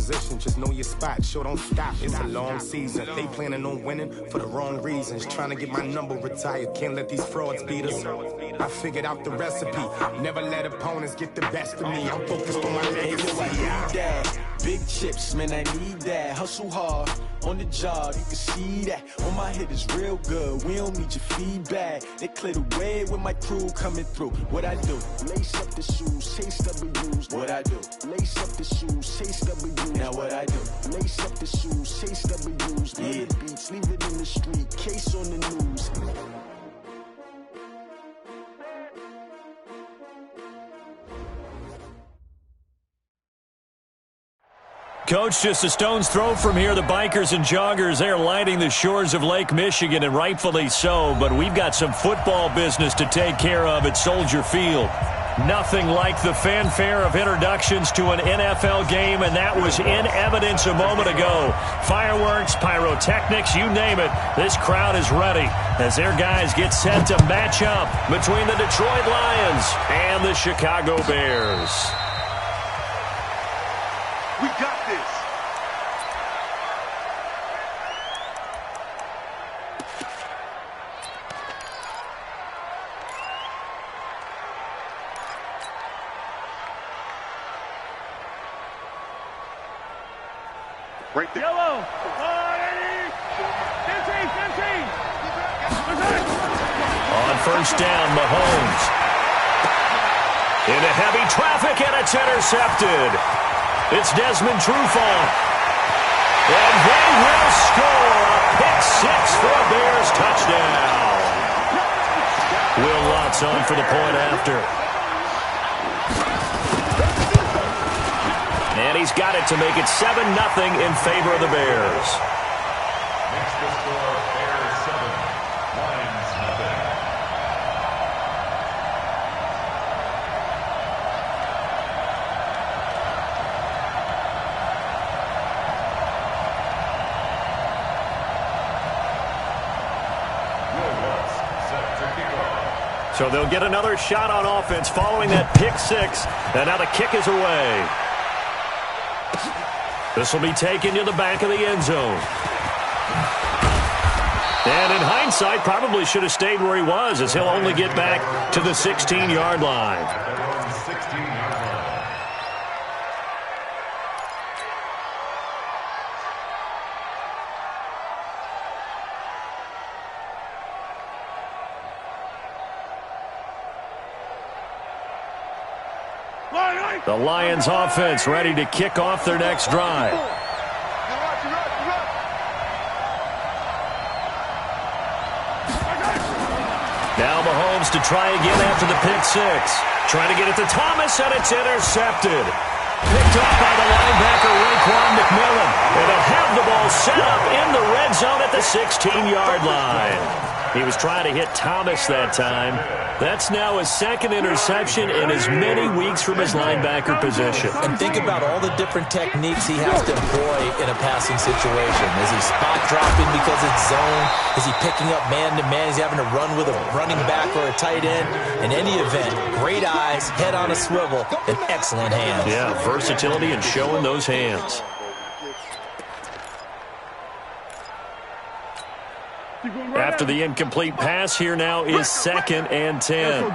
position. Just know your spot, sure don't stop. It's a long season. They planning on winning for the wrong reasons. Trying to get my number retired. Can't let these frauds beat us. I figured out the recipe. Never let opponents get the best of me. I'm focused on my legacy. Big chips, man, I need that. Hustle hard on the job, you can see that. On my hit is real good. We don't need your feedback. They clear the way with my crew coming through. What I do? Lace up the shoes, chase W's. What I do? Lace up the shoes, chase W's. Now what I do? Lace up the shoes, chase W's. Yeah. The beats, leave it in the street. Case on the news. Coach, just a stone's throw from here. The bikers and joggers, they're lighting the shores of Lake Michigan, and rightfully so. But we've got some football business to take care of at Soldier Field. Nothing like the fanfare of introductions to an NFL game, and that was in evidence a moment ago. Fireworks, pyrotechnics, you name it. This crowd is ready as their guys get set to match up between the Detroit Lions and the Chicago Bears. We got this. Right there. Yellow. 15. On first down, Mahomes. Into heavy traffic, and it's intercepted. It's Desmond Trufant. And they will score a pick six for a Bears touchdown. Will Lutz on for the point after. And he's got it to make it 7-0 in favor of the Bears. Next to score, Bears 7, Lions nothing. So they'll get another shot on offense following that pick six. And now the kick is away. This will be taken to the back of the end zone. And in hindsight, probably should have stayed where he was, as he'll only get back to the 16-yard line. 16-yard line. The Lions offense ready to kick off their next drive. Now Mahomes to try again after the pick six. Trying to get it to Thomas, and it's intercepted. Picked off by the linebacker, Raekwon McMillan. And they'll have the ball set up in the red zone at the 16-yard line. He was trying to hit Thomas that time. That's now his second interception in as many weeks from his linebacker position. And think about all the different techniques he has to employ in a passing situation. Is he spot dropping because it's zone? Is he picking up man-to-man? Is he having to run with a running back or a tight end? In any event, great eyes, head on a swivel, and excellent hands. Yeah, versatility and showing those hands. After the incomplete pass, here now is 2nd and 10. Now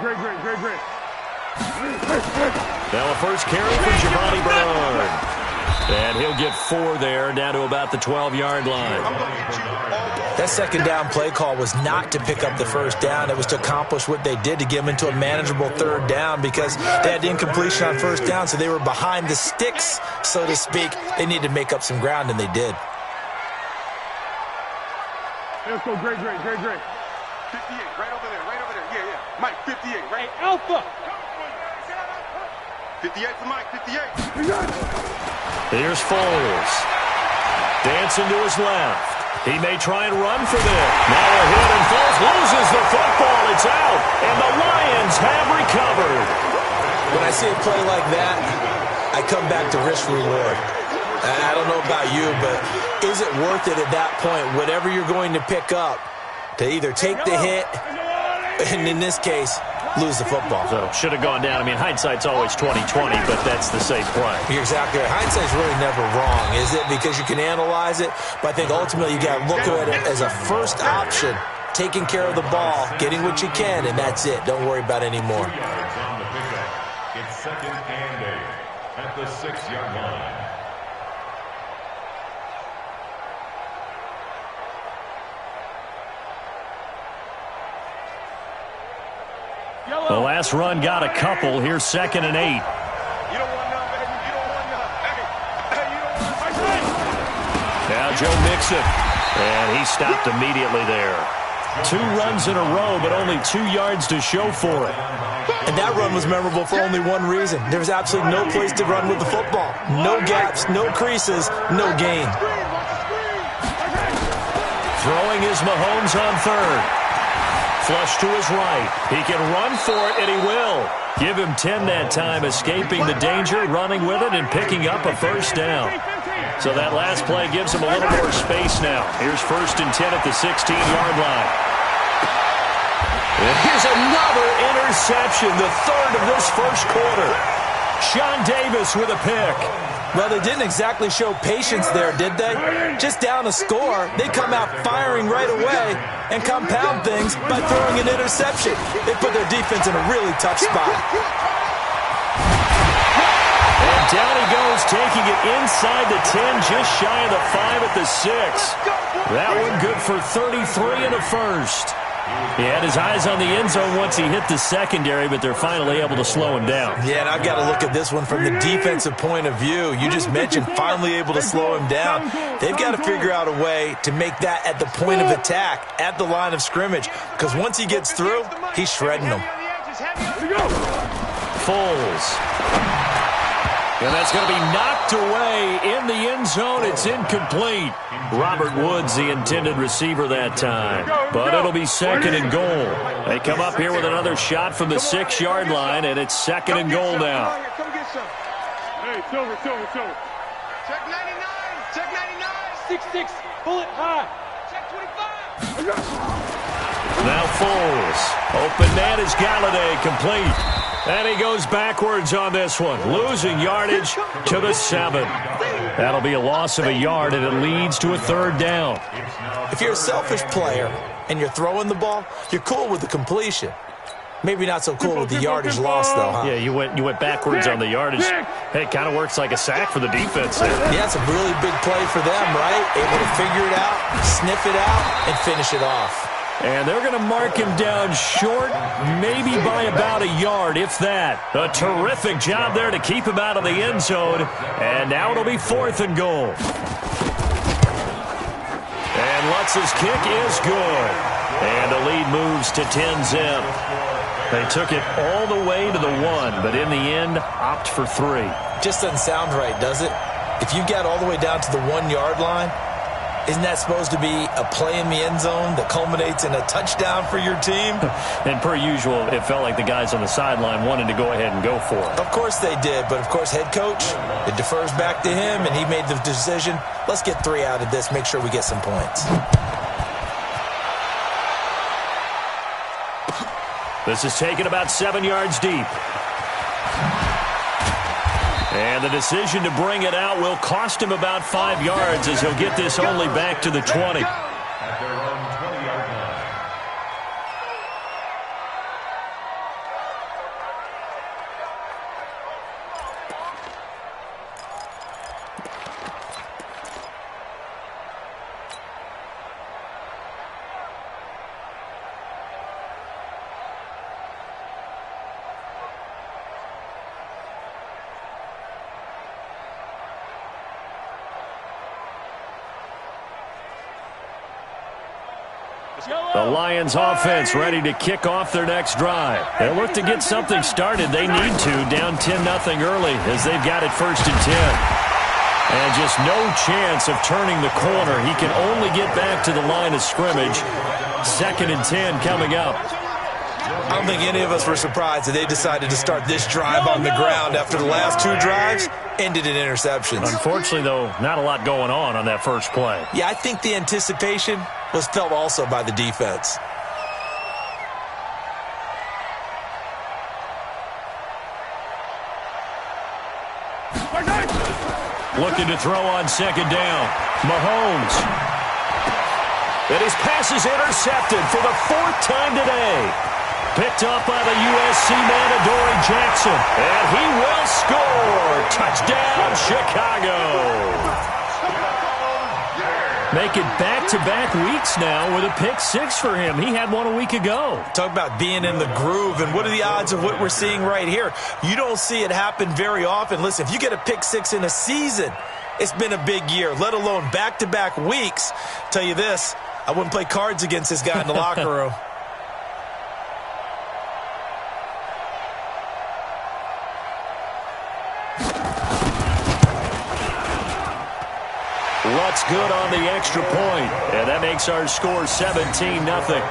a first carry for Giovanni Bernard. And he'll get 4 there, down to about the 12-yard line. That second down play call was not to pick up the first down. It was to accomplish what they did, to get them into a manageable third down, because they had incompletion on first down, so they were behind the sticks, so to speak. They needed to make up some ground, and they did. Let's go, great. 58, right over there. Yeah. Mike, 58, right? Alpha. 58 to Mike, 58. Here's Foles. Dancing to his left. He may try and run for this. Now a hit, and Foles loses the football. It's out, and the Lions have recovered. When I see a play like that, I come back to risk-reward. I don't know about you, but is it worth it at that point, whatever you're going to pick up, to either take the hit, and in this case, lose the football. So should have gone down. I mean, hindsight's always 20/20, but that's the same play. You're exactly right. Hindsight's really never wrong, is it? Because you can analyze it, but I think ultimately you got to look at it as a first option, taking care of the ball, getting what you can, and that's it. Don't worry about any more. On the pickup. It's 2nd and 8 at the 6-yard line. The last run got a couple. Here's 2nd and 8. You don't want none, baby. You don't want none. Hey, you don't want none. Now Joe Mixon. And he stopped immediately there. 2 runs in a row, but only 2 yards to show for it. And that run was memorable for only one reason. There was absolutely no place to run with the football. No gaps, no creases, no gain. Throwing is Mahomes on 3rd. Flush to his right. He can run for it, and he will. Give him 10 that time, escaping the danger, running with it, and picking up a first down. So that last play gives him a little more space now. Here's 1st and 10 at the 16-yard line. And here's another interception, the 3rd of this first quarter. Sean Davis with a pick. Well, they didn't exactly show patience there, did they? Just down a score, they come out firing right away and compound things by throwing an interception. They put their defense in a really tough spot. And down he goes, taking it inside the 10, just shy of the 5 at the 6. That one good for 33 and a first. He had his eyes on the end zone once he hit the secondary, but they're finally able to slow him down. Yeah, and I've got to look at this one from the defensive point of view. You just mentioned finally able to slow him down. They've got to figure out a way to make that at the point of attack, at the line of scrimmage, because once he gets through, he's shredding them. Foles. And that's going to be knocked away in the end zone. It's incomplete. Robert Woods, the intended receiver that time. But it'll be 2nd and goal. They come up here with another shot from the 6-yard line, and it's 2nd and goal now. Come get some. Hey, Silver. Check 99. Check 99. 6-6. Bullet high. Check 25. Now Foles. Open man is Galladay, complete. And he goes backwards on this one, losing yardage to the 7. That'll be a loss of a yard, and it leads to a 3rd down. If you're a selfish player and you're throwing the ball, you're cool with the completion. Maybe not so cool with the yardage loss, though, huh? Yeah, you went backwards on the yardage. Hey, it kind of works like a sack for the defense there. Yeah, it's a really big play for them, right? Able to figure it out, sniff it out, and finish it off. And they're going to mark him down short, maybe by about a yard, if that. A terrific job there to keep him out of the end zone. And now it'll be 4th and goal. And Lutz's kick is good. And the lead moves to 10-zip. They took it all the way to the 1, but in the end, opt for 3. Just doesn't sound right, does it? If you got all the way down to the 1-yard line, isn't that supposed to be a play in the end zone that culminates in a touchdown for your team? And per usual, it felt like the guys on the sideline wanted to go ahead and go for it. Of course they did, but of course head coach, it defers back to him, and he made the decision, let's get 3 out of this, make sure we get some points. This is taken about 7 yards deep. And the decision to bring it out will cost him about 5 yards as he'll get this only back to the 20. At their own 20-yard line. The Lions offense ready to kick off their next drive. They'll look to get something started. They need to, down 10-0 early as they've got it 1st and 10. And just no chance of turning the corner. He can only get back to the line of scrimmage. 2nd and 10 coming up. I don't think any of us were surprised that they decided to start this drive on the ground after the last 2 drives ended in interceptions. Unfortunately, though, not a lot going on that first play. Yeah, I think the anticipation was felt also by the defense. Looking to throw on second down. Mahomes. And his pass is intercepted for the 4th time today. Picked up by the USC man, Adoree Jackson. And he will score. Touchdown, Chicago. Make it back-to-back weeks now with a pick 6 for him. He had one a week ago. Talk about being in the groove, and what are the odds of what we're seeing right here? You don't see it happen very often. Listen, if you get a pick 6 in a season, it's been a big year, let alone back-to-back weeks. Tell you this, I wouldn't play cards against this guy in the locker room. Lutz good on the extra point, and that makes our score 17-0. Bears 17,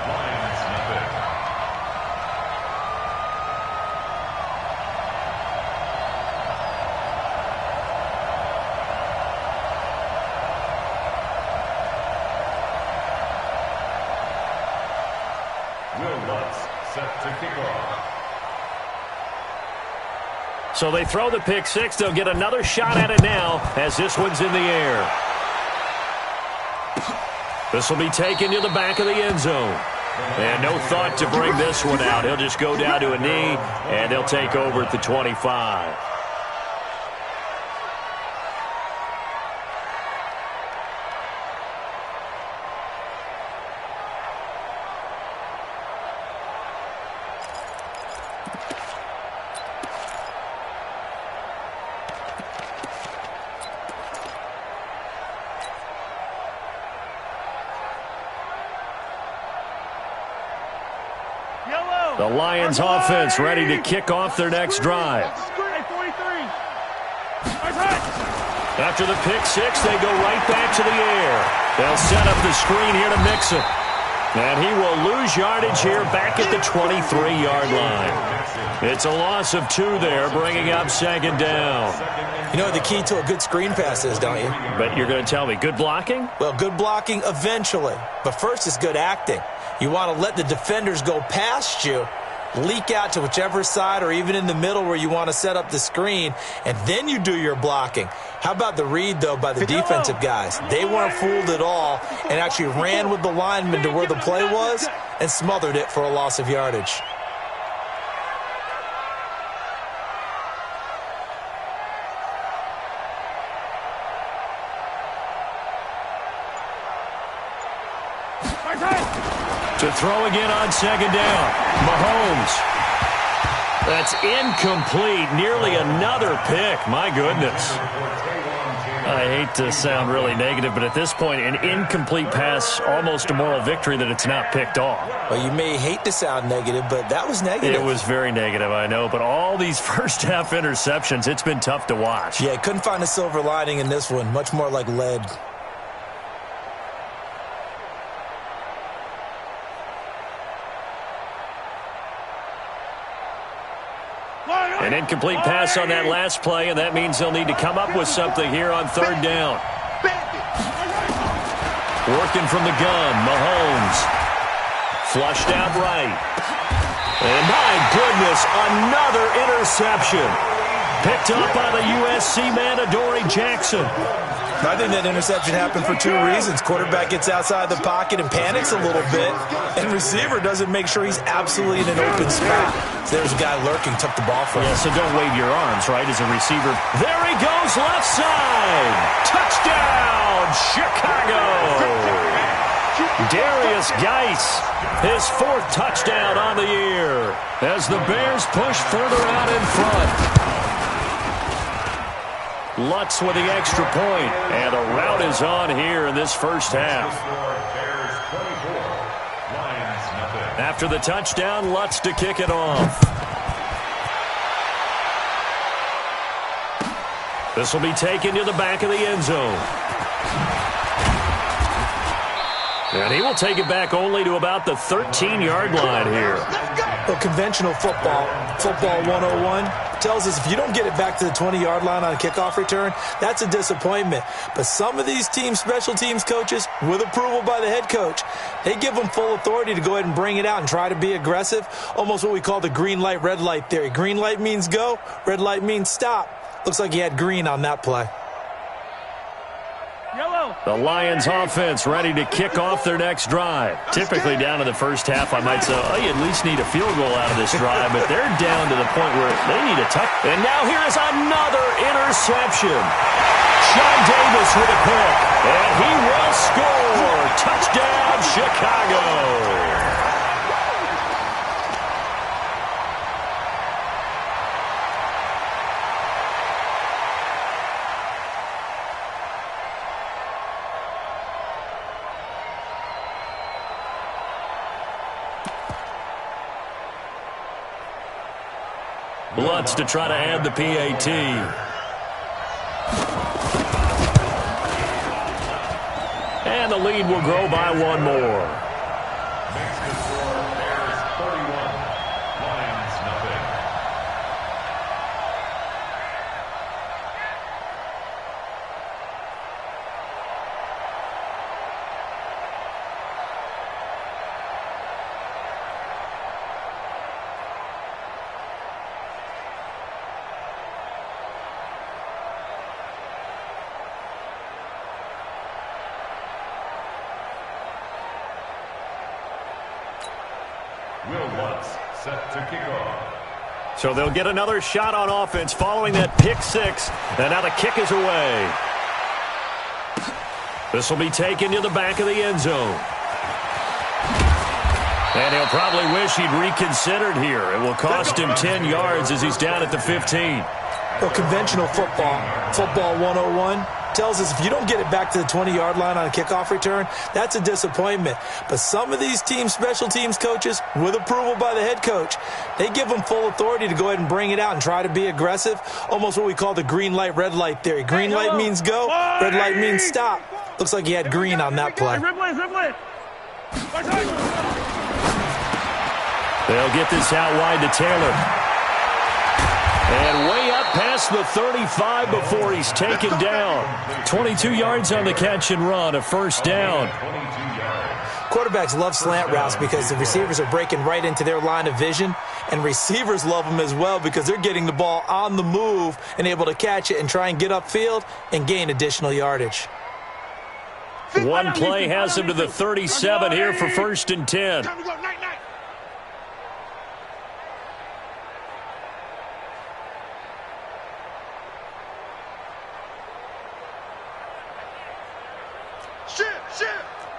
Lions nothing. Will Lutz set to kick off. So they throw the pick 6. They'll get another shot at it now as this one's in the air. This will be taken to the back of the end zone. And no thought to bring this one out. He'll just go down to a knee, and they'll take over at the 25. The Lions offense ready to kick off their next drive. After the pick 6, they go right back to the air. They'll set up the screen here to Mixon. And he will lose yardage here back at the 23-yard line. It's a loss of 2 there, bringing up second down. You know what the key to a good screen pass is, don't you? But you're going to tell me, good blocking? Well, good blocking eventually. But first is good acting. You want to let the defenders go past you, leak out to whichever side or even in the middle where you want to set up the screen, and then you do your blocking. How about the read, though, by the defensive guys? They weren't fooled at all and actually ran with the lineman to where the play was and smothered it for a loss of yardage. To throw again on second down. Mahomes. That's incomplete. Nearly another pick. My goodness. I hate to sound really negative, but at this point, an incomplete pass, almost a moral victory that it's not picked off. Well, you may hate to sound negative, but that was negative. It was very negative, I know. But all these first-half interceptions, it's been tough to watch. Yeah, couldn't find a silver lining in this one. Much more like lead. An incomplete pass on that last play, and that means they'll need to come up with something here on third down. Working from the gun, Mahomes. Flushed out right. And my goodness, another interception. Picked up by the USC man, Adoree Jackson. I think that interception happened for 2 reasons. Quarterback gets outside the pocket and panics a little bit, and receiver doesn't make sure he's absolutely in an open spot. So there's a guy lurking, took the ball from him. Yeah, so don't wave your arms, right, as a receiver. There he goes, left side. Touchdown, Chicago. Darius Geis, his 4th touchdown on the year as the Bears push further out in front. Lutz with the extra point, and the route is on here in this first half. After the touchdown, Lutz to kick it off. This will be taken to the back of the end zone. And he will take it back only to about the 13-yard line here. Well, conventional football 101, tells us if you don't get it back to the 20-yard line on a kickoff return, that's a disappointment. But some of these team special teams coaches, with approval by the head coach, they give them full authority to go ahead and bring it out and try to be aggressive, almost what we call the green light, red light theory. Green light means go, red light means stop. Looks like he had green on that play. Yellow. The Lions offense ready to kick off their next drive. Typically down to the first half, I might say, oh, you at least need a field goal out of this drive, but they're down to the point where they need a touch. And now here is another interception. Sean Davis with a pick, and he will score. Touchdown, Chicago. Lutz to try to add the PAT. And the lead will grow by one more. Makes the score Bears 31, Lions nothing. Set to kick off. So they'll get another shot on offense following that pick six. And now the kick is away. This will be taken to the back of the end zone. And he'll probably wish he'd reconsidered here. It will cost him 10 yards as he's down at the 15. Well, conventional football 101, tells us if you don't get it back to the 20-yard line on a kickoff return, that's a disappointment. But some of these special teams coaches, with approval by the head coach, they give them full authority to go ahead and bring it out and try to be aggressive, almost what we call the green light, red light theory. Green light means go, red light means stop. Looks like he had green on that play. They'll get this out wide to Taylor. And way up past the 35 before he's taken down. 22 yards on the catch and run, a first down. Quarterbacks love slant routes because the receivers are breaking right into their line of vision, and receivers love them as well because they're getting the ball on the move and able to catch it and try and get upfield and gain additional yardage. One play has him to the 37 here for 1st and 10. Shit!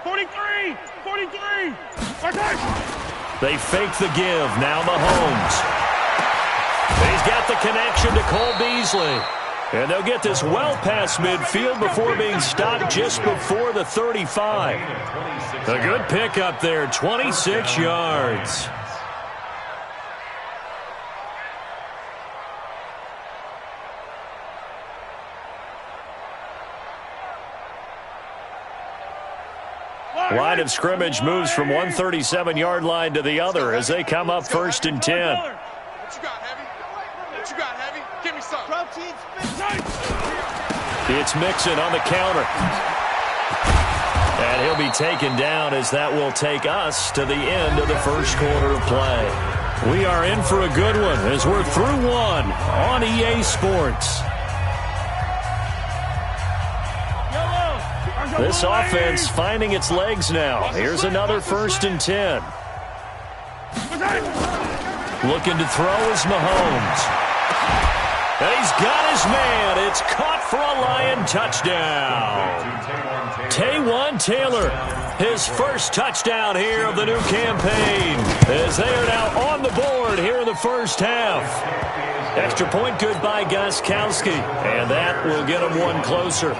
43! They fake the give. Now Mahomes. He's got the connection to Cole Beasley. And they'll get this well past midfield before being stopped just before the 35. A good pickup there, 26 yards. Line of scrimmage moves from one 37-yard line to the other as they come up 1st and 10. What you got, Heavy? Give me some. It's Mixon on the counter. And he'll be taken down as that will take us to the end of the first quarter of play. We are in for a good one as we're through one on EA Sports. This offense finding its legs now. Here's another 1st and 10. Looking to throw is Mahomes. And he's got his man. It's caught for a Lion touchdown. Taywan Taylor, his first touchdown here of the new campaign, as they are now on the board here in the first half. Extra point good by Gostkowski, and that will get him one closer.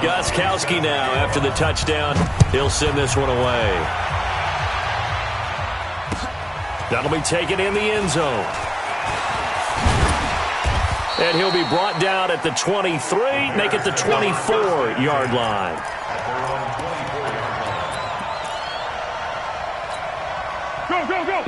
Gostkowski now, after the touchdown, he'll send this one away. That'll be taken in the end zone. And he'll be brought down at the 23, make it the 24-yard line.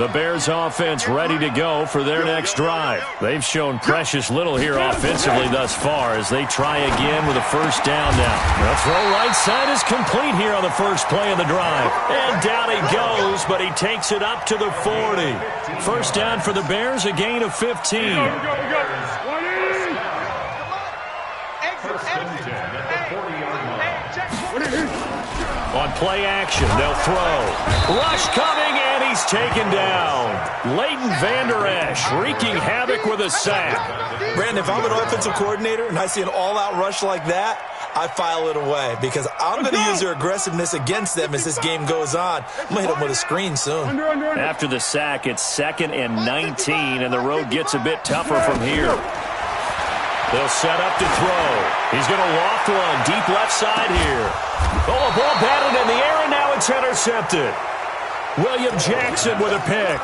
The Bears offense ready to go for their next drive. They've shown precious little here offensively thus far as they try again with a first down now. The throw right side is complete here on the first play of the drive. And down he goes, but he takes it up to the 40. First down for the Bears, a gain of 15. On play action, they'll throw. Rush coming, and he's taken down. Leighton Vander Esch wreaking havoc with a sack. Brandon, if I'm an offensive coordinator and I see an all-out rush like that, I file it away because I'm going to use their aggressiveness against them as this game goes on. I'm going to hit them with a screen soon. After the sack, it's 2nd and 19, and the road gets a bit tougher from here. They'll set up to throw. He's going to loft one deep left side here. Oh, a ball batted in the air, and now it's intercepted. William Jackson with a pick.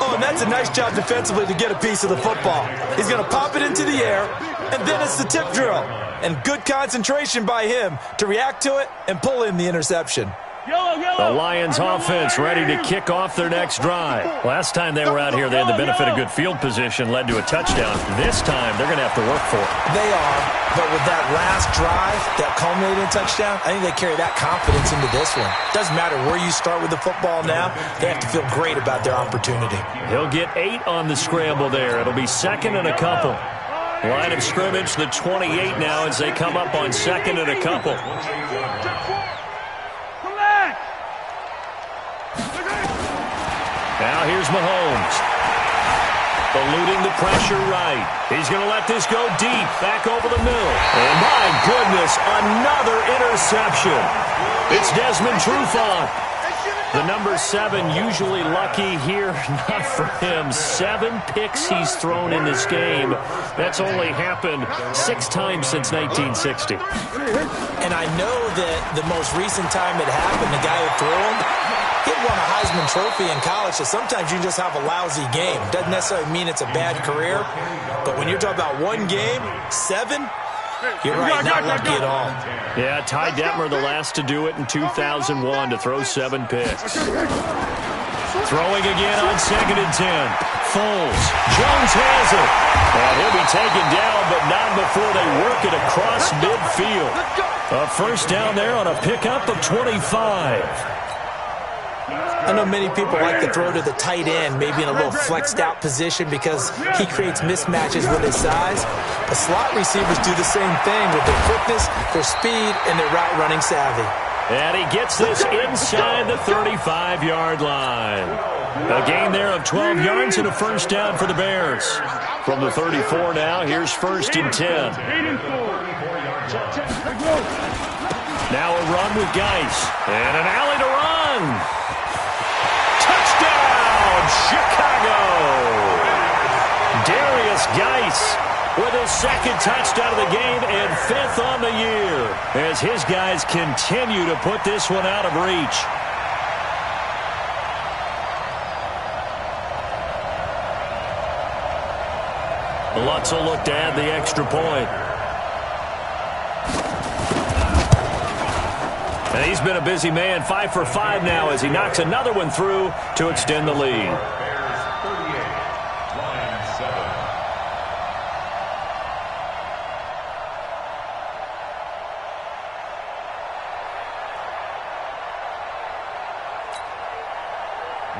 Oh, and that's a nice job defensively to get a piece of the football. He's going to pop it into the air, and then it's the tip drill. And good concentration by him to react to it and pull in the interception. The Lions offense ready to kick off their next drive. Last time they were out here, they had the benefit of good field position, led to a touchdown. This time, they're going to have to work for it. They are, but with that last drive, that culminating touchdown, I think they carry that confidence into this one. Doesn't matter where you start with the football now, they have to feel great about their opportunity. He'll get 8 on the scramble there. It'll be 2nd and a couple. Line of scrimmage, the 28 now as they come up on 2nd and a couple. Now here's Mahomes. Eluding the pressure right. He's going to let this go deep. Back over the middle. And my goodness, another interception. It's Desmond Trufant. The number 7 usually lucky here. Not for him. 7 picks he's thrown in this game. That's only happened 6 times since 1960. And I know that the most recent time it happened, the guy who threw him, he won a Heisman Trophy in college, so sometimes you just have a lousy game. Doesn't necessarily mean it's a bad career, but when you're talking about one game, 7, you're right, not lucky at all. Yeah, Ty Detmer, the last to do it in 2001 to throw 7 picks. Throwing again on 2nd and 10. Foles. Jones has it. And he'll be taken down, but not before they work it across midfield. A first down there on a pickup of 25. I know many people like to throw to the tight end, maybe in a little flexed out position because he creates mismatches with his size. But slot receivers do the same thing with their quickness, their speed, and their route running savvy. And he gets this inside the 35-yard line. A gain there of 12 yards and a first down for the Bears. From the 34 now, here's 1st and 10. Now a run with Geis. And an alley to run. Touchdown, Chicago! Darius Geis with his 2nd touchdown of the game and 5th on the year as his guys continue to put this one out of reach. Lutz will look to add the extra point. And he's been a busy man, 5 for 5 now as he knocks another one through to extend the lead. Bears 38, Lions 7.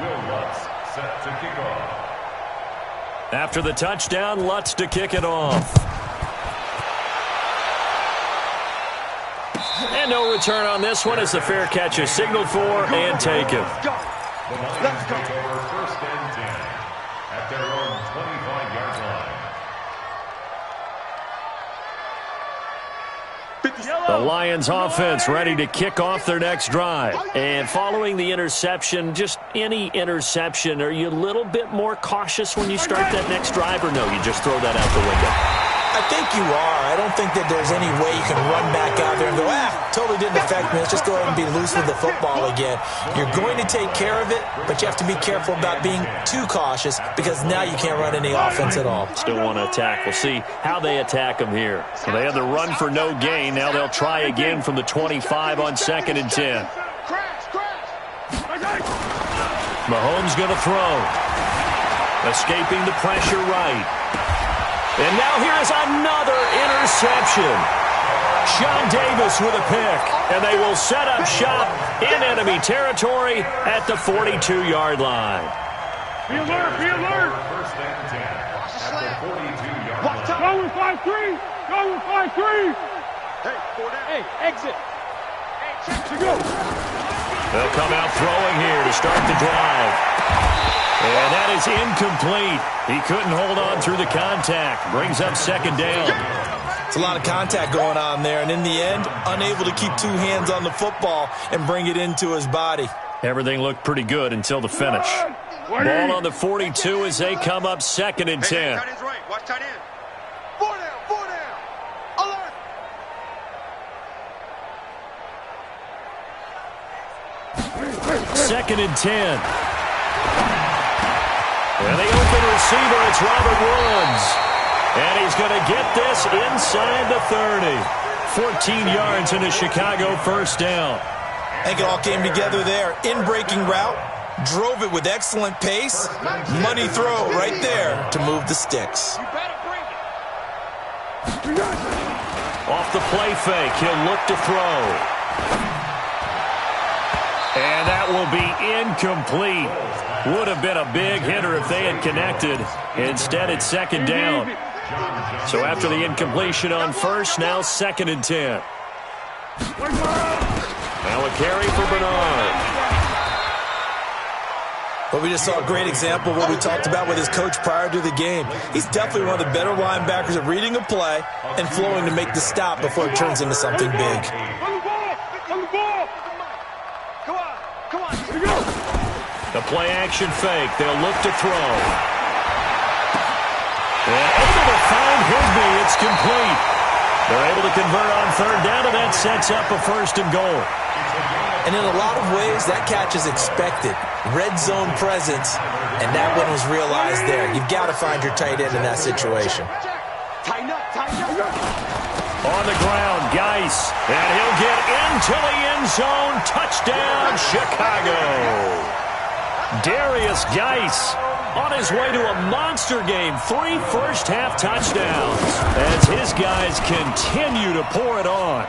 Will Lutz set to kick off. After the touchdown, Lutz to kick it off. And no return on this one as the fair catch is signaled for and taken. The Lions take over 1st and 10 at their own 25-yard line. The Lions offense ready to kick off their next drive. And following the interception, just any interception, are you a little bit more cautious when you start that next drive, or no, you just throw that out the window? I think you are. I don't think that there's any way you can run back out there and go, totally didn't affect me. Let's just go ahead and be loose with the football again. You're going to take care of it, but you have to be careful about being too cautious because now you can't run any offense at all. Still want to attack. We'll see how they attack them here. So they had the run for no gain. Now they'll try again from the 25 on 2nd and 10. Mahomes going to throw. Escaping the pressure right. And now here is another interception. Sean Davis with a pick. And they will set up shop in enemy territory at the 42-yard line. Be alert, be alert. First and 10 at the 42-yard line. Go with 5-3. Go with 5-3. Hey, 4 down. Hey, exit. Hey, check to go. They'll come out throwing here to start the drive. And that is incomplete. He couldn't hold on through the contact. Brings up second down. It's a lot of contact going on there, and in the end, unable to keep two hands on the football and bring it into his body. Everything looked pretty good until the finish. Ball on the 42 as they come up second and 10. Hey, tight end's right. Watch tight end. 4 down, 4 down. Alert. Second and 10. And the open receiver, it's Robert Woods. And he's going to get this inside the 30. 14 yards in a Chicago first down. I think it all came together there. In-breaking route, drove it with excellent pace. Money throw right there to move the sticks. You better bring it. Off the play fake, he'll look to throw. And that will be incomplete. Would have been a big hitter if they had connected. Instead, it's second down. So after the incompletion on first, now second and 10. Now a carry for Bernard. But we just saw a great example of what we talked about with his coach prior to the game. He's definitely one of the better linebackers at reading a play and flowing to make the stop before it turns into something big. On the ball. On the ball. Come on. Come on. Here we go. The play action fake. They'll look to throw. And able to find Higby. It's complete. They're able to convert on third down, and that sets up a first and goal. And in a lot of ways, that catch is expected. Red zone presence, and that one was realized there. You've got to find your tight end in that situation. Tighten up. Tighten up. On the ground, Geis. And he'll get into the end zone. Touchdown, Chicago. Darius Geis on his way to a monster game. 3 first-half touchdowns as his guys continue to pour it on.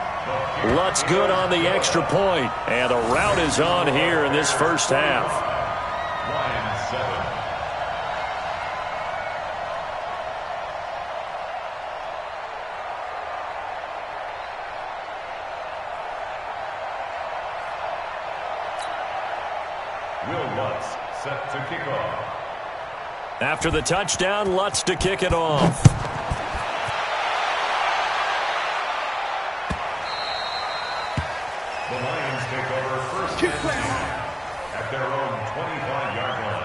Lutz good on the extra point, and the route is on here in this first half. Line 7. Will Lutz set to kick off. After the touchdown, Lutz to kick it off. The Lions take over first and 10 at their own 25-yard line.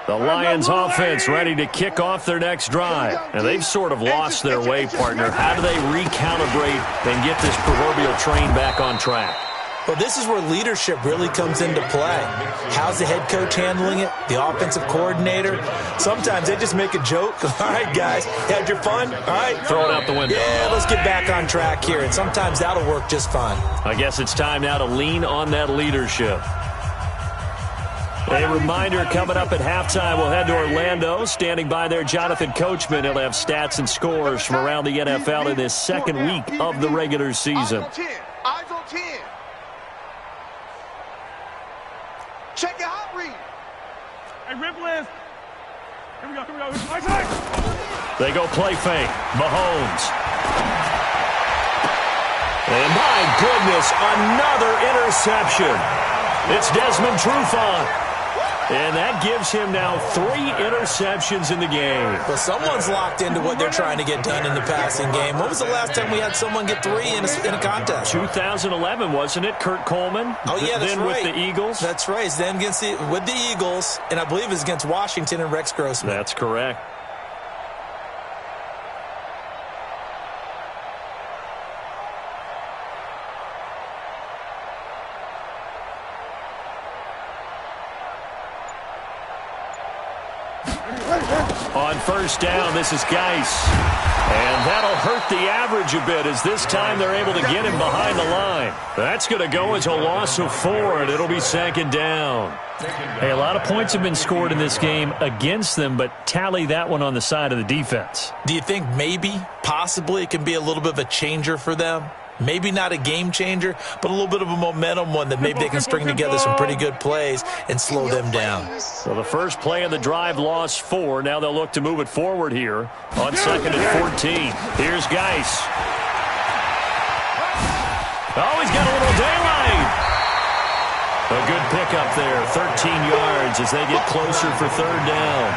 The Lions offense ready to kick off their next drive. And they've sort of lost their way, partner. How do they recalibrate and get this proverbial train back on track? Well, this is where leadership really comes into play. How's the head coach handling it? The offensive coordinator? Sometimes they just make a joke. All right, guys, had your fun? All right. Throw it out the window. Yeah, let's get back on track here. And sometimes that'll work just fine. I guess it's time now to lean on that leadership. A reminder coming up at halftime, we'll head to Orlando. Standing by there, Jonathan Coachman. He'll have stats and scores from around the NFL in this second week of the regular season. Eyes on 10. Eyes on 10. Check your hot read. Hey, rip list. Here we go. Here we go. My side. They go play fake. Mahomes. And my goodness, another interception. It's Desmond Trufant. And that gives him now 3 interceptions in the game. But someone's locked into what they're trying to get done in the passing game. When was the last time we had someone get 3 in a contest? 2011, wasn't it? Kurt Coleman? Oh, yeah, that's then right. with the Eagles? That's right. Then with the Eagles, and I believe it's against Washington and Rex Grossman. That's correct. On first down, this is Geis. And that'll hurt the average a bit as this time they're able to get him behind the line. That's going to go as a loss of 4, and it'll be second down. Hey, a lot of points have been scored in this game against them, but tally that one on the side of the defense. Do you think maybe, possibly, it can be a little bit of a changer for them? Maybe not a game changer, but a little bit of a momentum one that maybe they can string together some pretty good plays and slow them down. So the first play of the drive lost 4. Now they'll look to move it forward here on 2nd and 14. Here's Geis. Oh, he's got a little daylight. A good pickup there, 13 yards as they get closer for 3rd down.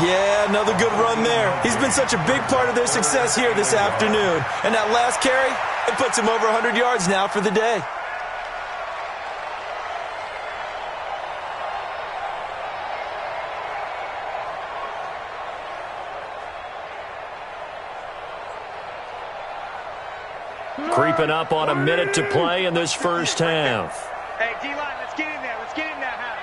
Yeah, another good run there. He's been such a big part of their success here this afternoon. And that last carry, it puts him over 100 yards now for the day. Creeping up on a minute to play in this first half. Hey, D-line, let's get in there. Let's get in there, huh?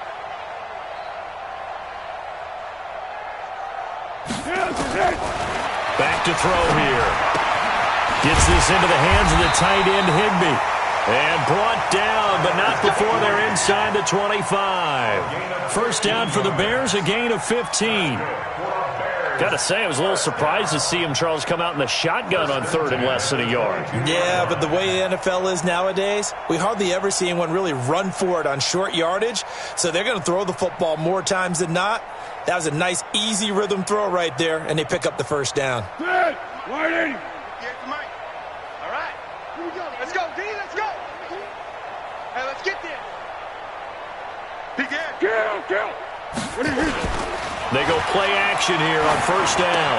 Back to throw here. Gets this into the hands of the tight end, Higbee. And brought down, but not before they're inside the 25. First down for the Bears, a gain of 15. Got to say, I was a little surprised to see him, Charles, come out in the shotgun on 3rd and less than a yard. Yeah, but the way the NFL is nowadays, we hardly ever see anyone really run for it on short yardage. So they're going to throw the football more times than not. That was a nice, easy rhythm throw right there, and they pick up the first down. Good. Wide 80. Here's the mic. All right. Here we go. Let's go, D. Let's go. Hey, let's get there. Big air. Kill. What is it? They go play action here on first down.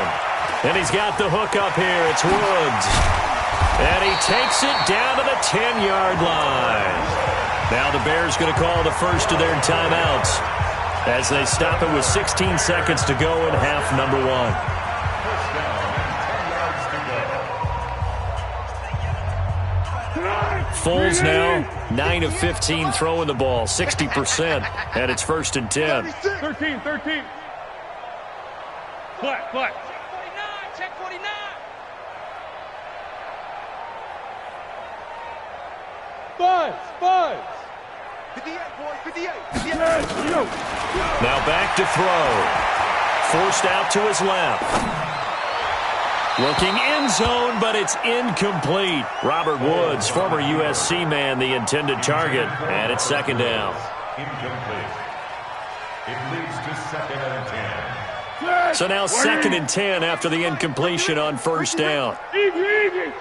And he's got the hook up here. It's Woods. And he takes it down to the 10-yard line. Now the Bears going to call the first of their timeouts as they stop it with 16 seconds to go in half number 1. Foles now 9 of 15 throwing the ball, 60%, and it's 1st and 10. 13. Flat. Check 49. Five. 58, boys, 58. Now back to throw. Forced out to his left. Looking end zone, but it's incomplete. Robert Woods, former USC man, the intended target, and it's 2nd down. Incomplete. It leads to 2nd and 10. So now 2nd and 10 after the incompletion on first down. Easy.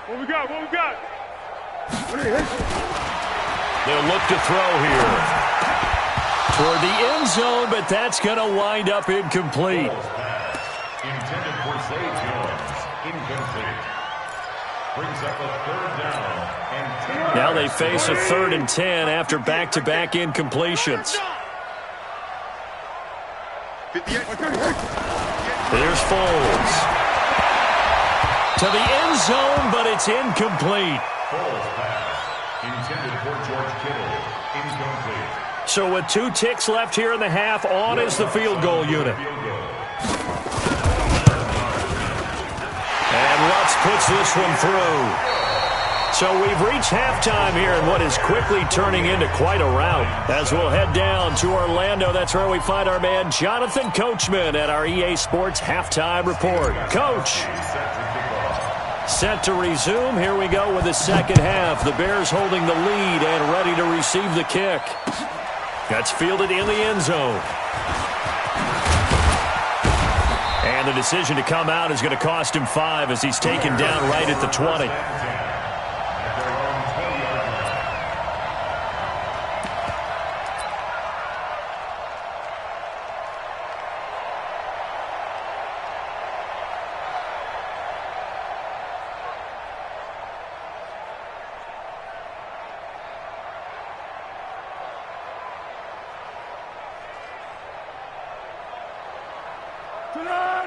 What we got? They'll look to throw here. Toward the end zone, but that's going to wind up incomplete. Intended for Zay Jones. Incomplete. Brings up a 3rd down and 10. Now they face a 3rd and 10 after back-to-back incompletions. There's Foles. To the end zone, but it's incomplete. Foles pass. Intended for George Kittle. Incomplete. So with 2 ticks left here in the half, on is the field goal unit. And Lutz puts this one through. So we've reached halftime here in what is quickly turning into quite a rout. As we'll head down to Orlando, that's where we find our man Jonathan Coachman at our EA Sports Halftime Report. Coach. Set to resume. Here we go with the second half. The Bears holding the lead and ready to receive the kick. That's fielded in the end zone. And the decision to come out is going to cost him 5 as he's taken down right at the 20.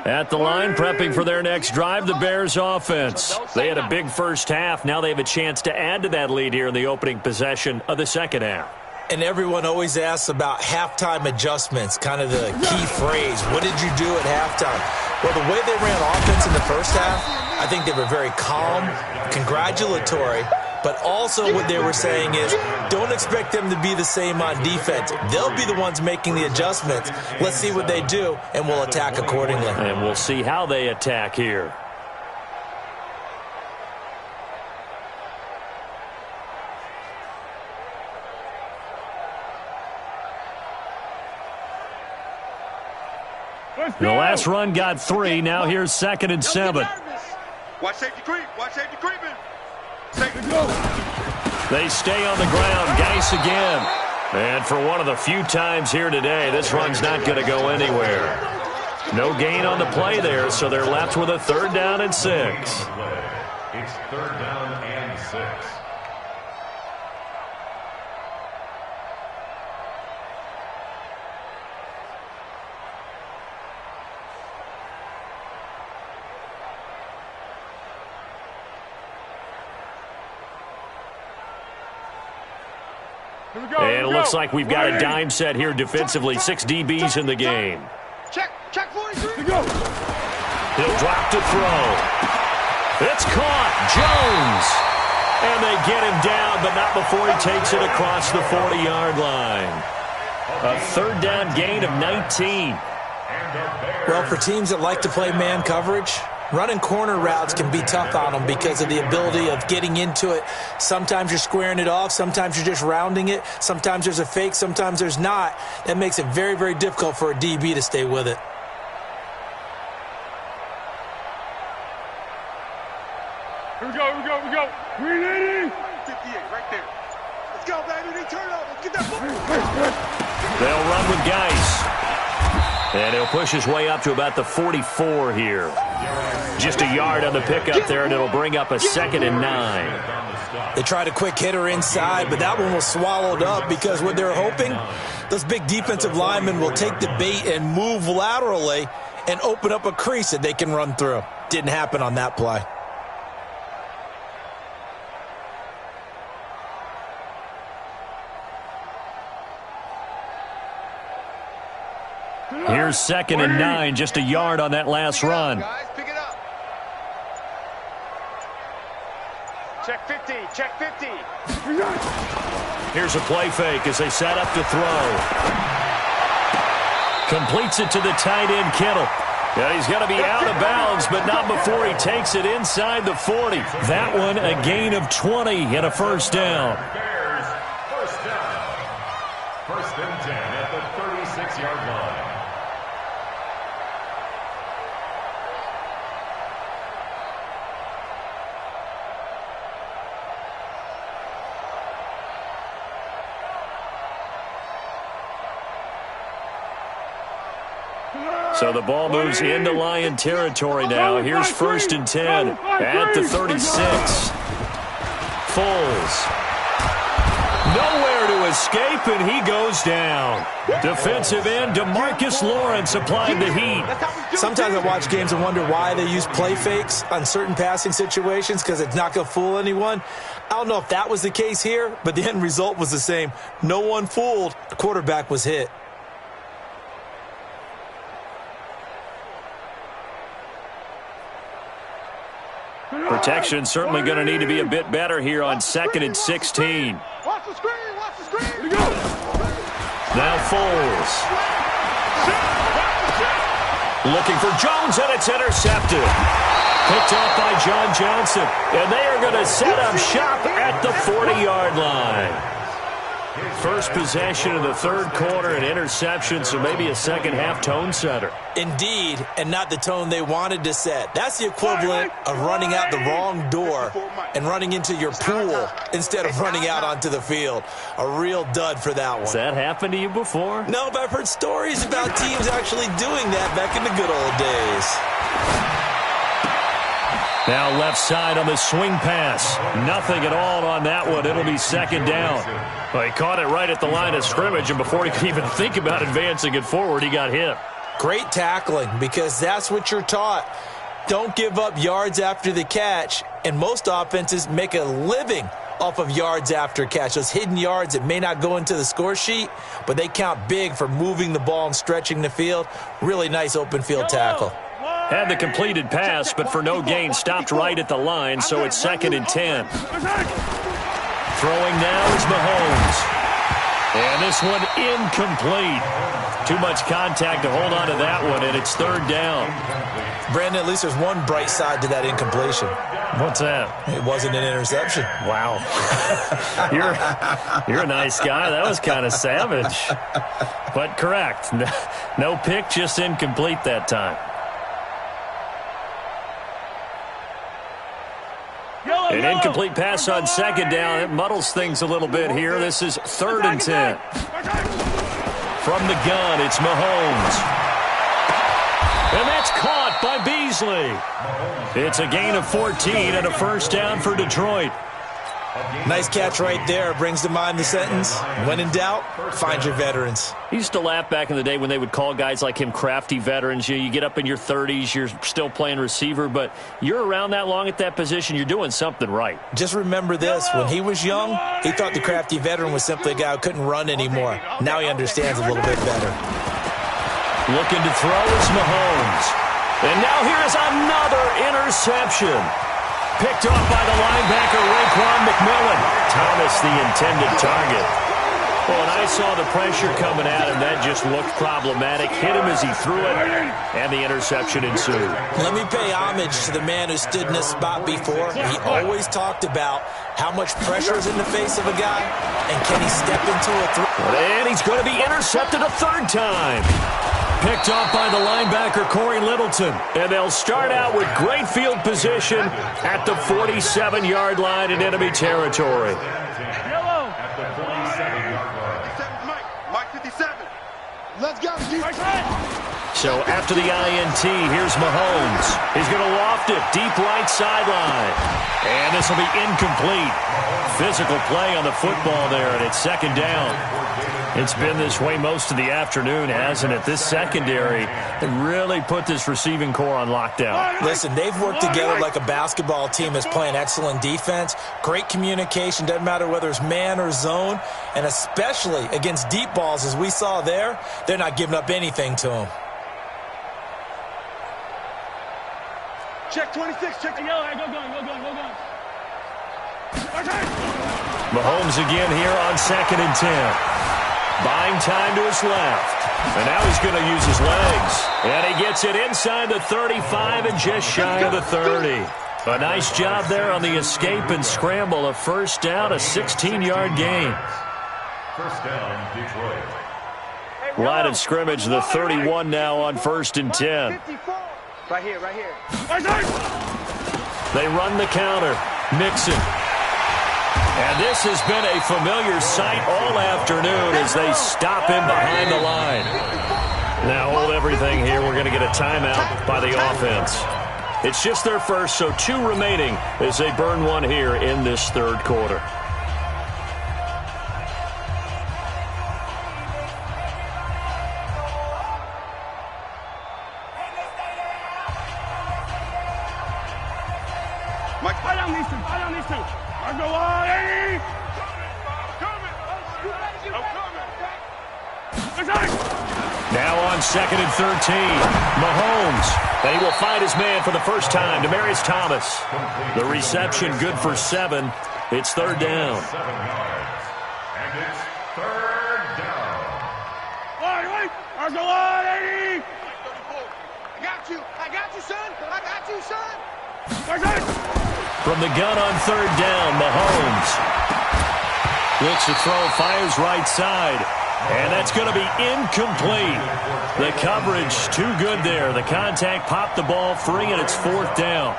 At the line, prepping for their next drive, the Bears offense. They had a big first half. Now they have a chance to add to that lead here in the opening possession of the second half. And everyone always asks about halftime adjustments, kind of the key phrase. What did you do at halftime? Well, the way they ran offense in the first half, I think they were very calm, congratulatory, but also what they were saying is don't expect them to be the same on defense. They'll be the ones making the adjustments. Let's see what they do, and we'll attack accordingly. And we'll see how they attack here. The last run got 3. Now here's 2nd and 7. Watch safety creep. Watch safety creeping. Safety go. They stay on the ground. Geis again. And for one of the few times here today, this run's not going to go anywhere. No gain on the play there, so they're left with a 3rd down and 6. It's 3rd down and 6. And it looks like we've got a dime set here defensively. 6 DBs in the game. Check 43. He'll drop to throw. It's caught. Jones. And they get him down, but not before he takes it across the 40-yard line. A 3rd down gain of 19. Well, for teams that like to play man coverage, running corner routes can be tough on them because of the ability of getting into it. Sometimes you're squaring it off. Sometimes you're just rounding it. Sometimes there's a fake. Sometimes there's not. That makes it very, very difficult for a DB to stay with it. Here we go. Green 80. 58 right there. Let's go, baby. They turn up. Let's get that ball. They'll run with Geis. And he'll push his way up to about the 44 here. Just a yard on the pickup there, and it'll bring up a 2nd and 9. They tried a quick hitter inside, but that one was swallowed up because what they're hoping, those big defensive linemen will take the bait and move laterally and open up a crease that they can run through. Didn't happen on that play. Here's 2nd and 9, just a yard on that last run. Guys, pick it up. Check 50. Check 50. Here's a play fake as they set up to throw. Completes it to the tight end, Kittle. Yeah, he's going to be out of bounds, but not before he takes it inside the 40. That one a gain of 20 and a 1st down. Bears, 1st down. 1st and 10 at the 36-yard line. So the ball moves into Lion territory now. Here's 1st and 10 at the 36. Foles. Nowhere to escape, and he goes down. Defensive end DeMarcus Lawrence applied the heat. Sometimes I watch games and wonder why they use play fakes on certain passing situations because it's not going to fool anyone. I don't know if that was the case here, but the end result was the same. No one fooled. The quarterback was hit. Protection certainly going to need to be a bit better here on 2nd and 16. Watch the screen. Watch the screen. Now Foles. Looking for Jones, and it's intercepted. Picked off by John Johnson. And they are going to set up shop at the 40-yard line. First possession of the 3rd quarter, an interception, so maybe a second-half tone setter. Indeed, and not the tone they wanted to set. That's the equivalent of running out the wrong door and running into your pool instead of running out onto the field. A real dud for that one. Has that happened to you before? No, but I've heard stories about teams actually doing that back in the good old days. Now left side on the swing pass. Nothing at all on that one. It'll be 2nd down. Well, he caught it right at the line of scrimmage, and before he could even think about advancing it forward, he got hit. Great tackling, because that's what you're taught. Don't give up yards after the catch, and most offenses make a living off of yards after catch. Those hidden yards that may not go into the score sheet, but they count big for moving the ball and stretching the field. Really nice open field tackle. Had the completed pass, but for no gain, stopped right at the line, so it's 2nd and 10. Throwing now is Mahomes. And this one incomplete. Too much contact to hold on to that one, and it's 3rd down. Brandon, at least there's one bright side to that incompletion. What's that? It wasn't an interception. Wow. You're a nice guy. That was kind of savage. But correct. No pick, just incomplete that time. An incomplete pass on 2nd down. It muddles things a little bit here. This is 3rd and 10. From the gun, it's Mahomes. And that's caught by Beasley. It's a gain of 14 and a 1st down for Detroit. Nice catch right there. Brings to mind the sentence, when in doubt, find your veterans. I used to laugh back in the day when they would call guys like him crafty veterans. You get up in your 30s, you're still playing receiver, but you're around that long at that position, you're doing something right. Just remember this. When he was young, he thought the crafty veteran was simply a guy who couldn't run anymore. Now he understands a little bit better. Looking to throw is Mahomes. And now here's another interception. Picked off by the linebacker, Raekwon McMillan. Thomas, the intended target. Well, when I saw the pressure coming at him, that just looked problematic. Hit him as he threw it, and the interception ensued. Let me pay homage to the man who stood in this spot before. He always talked about how much pressure is in the face of a guy, and can he step into a throw. And he's going to be intercepted a 3rd time. Picked off by the linebacker, Corey Littleton. And they'll start out with great field position at the 47-yard line in enemy territory. Yellow. At the 47-yard line. Mike 57. Let's go. So after the INT, here's Mahomes. He's going to loft it deep right sideline. And this will be incomplete. Physical play on the football there, and it's 2nd down. It's been this way most of the afternoon, hasn't it? This secondary, they really put this receiving core on lockdown. Listen, they've worked together like a basketball team that's playing excellent defense. Great communication, doesn't matter whether it's man or zone. And especially against deep balls, as we saw there, they're not giving up anything to them. Check 26, check the yellow. Go gun. Mahomes again here on 2nd and 10. Buying time to his left. And now he's going to use his legs. And he gets it inside the 35 and just shy of the 30. A nice job there on the escape and scramble. A 1st down, a 16-yard gain. 1st down, Detroit. Line of scrimmage, the 31 now on 1st and 10. Right here. They run the counter. Mixon. And this has been a familiar sight all afternoon as they stop him behind the line. Now hold everything here. We're going to get a timeout by the offense. It's just their first, so 2 remaining as they burn one here in this 3rd quarter. Mike, eye down these two. I go on, Eddie. Now on 2nd and 13, Mahomes. And he will find his man for the first time, Demaryius Thomas. The reception good for 7. It's 3rd down. 7 yards. And it's 3rd down. Wait. I go on, Eddie. I got you, son. From the gun on 3rd down, Mahomes. Looks to throw, fires right side. And that's going to be incomplete. The coverage too good there. The contact popped the ball free, and it's 4th down.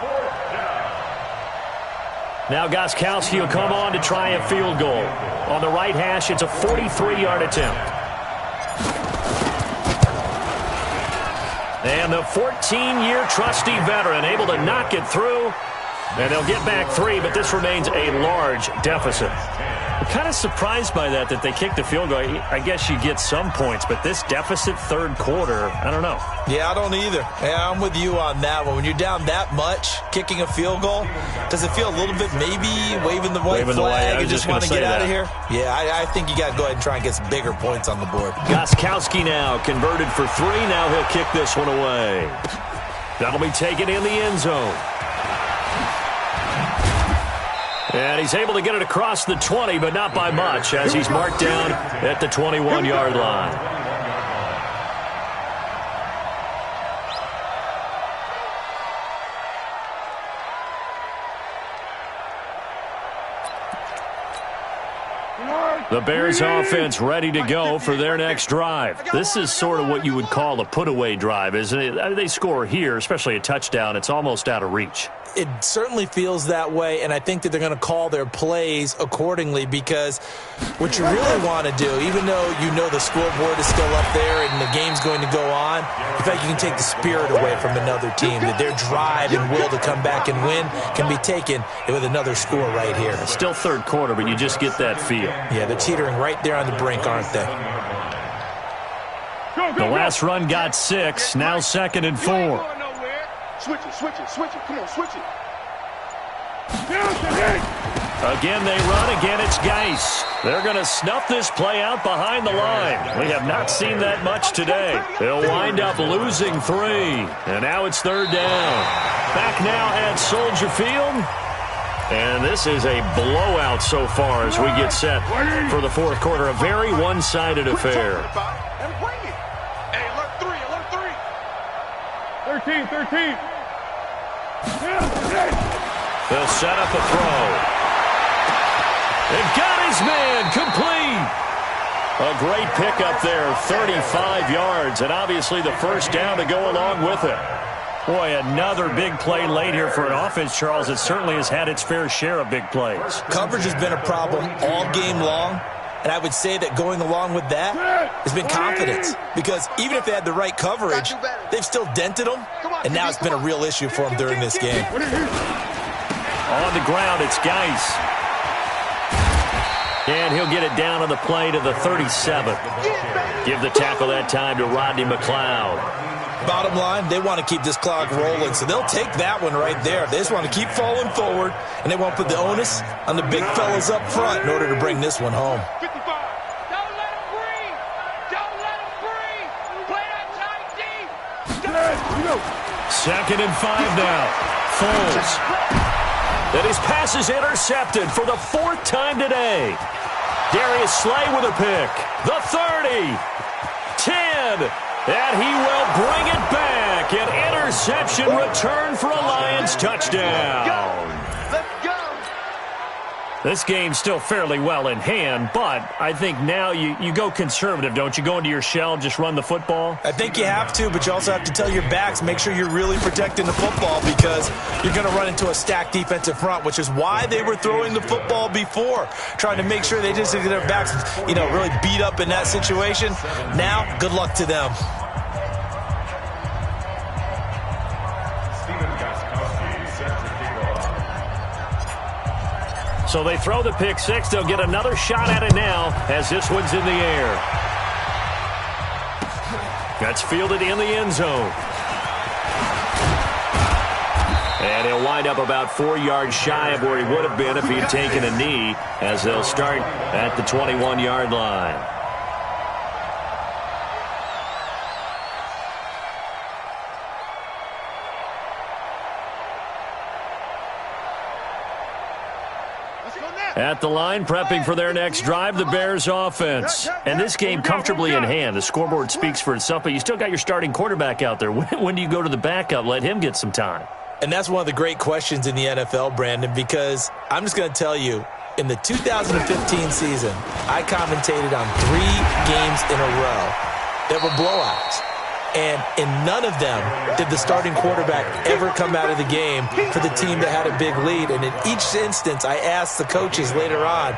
Now Gostkowski will come on to try a field goal. On the right hash, it's a 43-yard attempt. And the 14-year trusty veteran able to knock it through. And they'll get back 3, but this remains a large deficit. Kind of surprised by that they kicked the field goal. I guess you get some points, but this deficit third quarter, I don't know. Yeah, I don't either. Yeah, I'm with you on that one. When you're down that much, kicking a field goal, does it feel a little bit maybe waving the white flag and just want to get out of here? Yeah, I think you got to go ahead and try and get some bigger points on the board. Gostkowski now converted for 3. Now he'll kick this one away. That'll be taken in the end zone. And he's able to get it across the 20, but not by much, as he's marked down at the 21-yard line. The Bears offense ready to go for their next drive. This is sort of what you would call a put-away drive, isn't it? They score here, especially a touchdown. It's almost out of reach. It certainly feels that way, and I think that they're going to call their plays accordingly, because what you really want to do, even though you know the scoreboard is still up there and the game's going to go on, in fact, you can take the spirit away from another team, that their drive and will to come back and win can be taken with another score right here. It's still third quarter, but you just get that feel. Yeah, they're teetering right there on the brink, aren't they? The last run got 6, now 2nd and 4. Switch it, switch it, switch it. Come on, switch it. Again, they run. Again, it's Geis. They're going to snuff this play out behind the line. We have not seen that much today. They'll wind up losing 3. And now it's 3rd down. Back now at Soldier Field. And this is a blowout so far as we get set for the fourth quarter. A very one-sided affair. Hey, alert 3, alert 3. 13. They'll set up a throw. They've got his man complete. A great pickup there, 35 yards, and obviously the first down to go along with it. Boy, another big play late here for an offense, Charles. It certainly has had its fair share of big plays. Coverage has been a problem all game long. And I would say that going along with that has been confidence. Because even if they had the right coverage, they've still dented them. And now it's been a real issue for them during this game. On the ground, it's Geis. And he'll get it down on the play to the 37. Give the tackle that time to Rodney McLeod. Bottom line, they want to keep this clock rolling, so they'll take that one right there. They just want to keep falling forward, and they want to put the onus on the big fellas up front in order to bring this one home. 55. Don't let him breathe. Don't let him breathe. Play that tight deep. 2nd and 5 now. Foles. And his pass is intercepted for the 4th time today. Darius Slay with a pick. The 30. 10. And he will bring it back. An interception return for a Lions touchdown. Let's go. This game's still fairly well in hand, but I think now you go conservative, don't you? Go into your shell, just run the football? I think you have to, but you also have to tell your backs, make sure you're really protecting the football, because you're going to run into a stacked defensive front, which is why they were throwing the football before, trying to make sure they just get their backs, really beat up in that situation. Now, good luck to them. So they throw the pick 6. They'll get another shot at it now as this one's in the air. That's fielded in the end zone. And he'll wind up about 4 yards shy of where he would have been if he had taken a knee, as they'll start at the 21-yard line. At the line, prepping for their next drive, the Bears offense. And this game comfortably in hand. The scoreboard speaks for itself, but you still got your starting quarterback out there. When do you go to the backup? Let him get some time. And that's one of the great questions in the NFL, Brandon, because I'm just going to tell you, in the 2015 season, I commentated on 3 games in a row that were blowouts. And in none of them did the starting quarterback ever come out of the game for the team that had a big lead. And in each instance, I asked the coaches later on,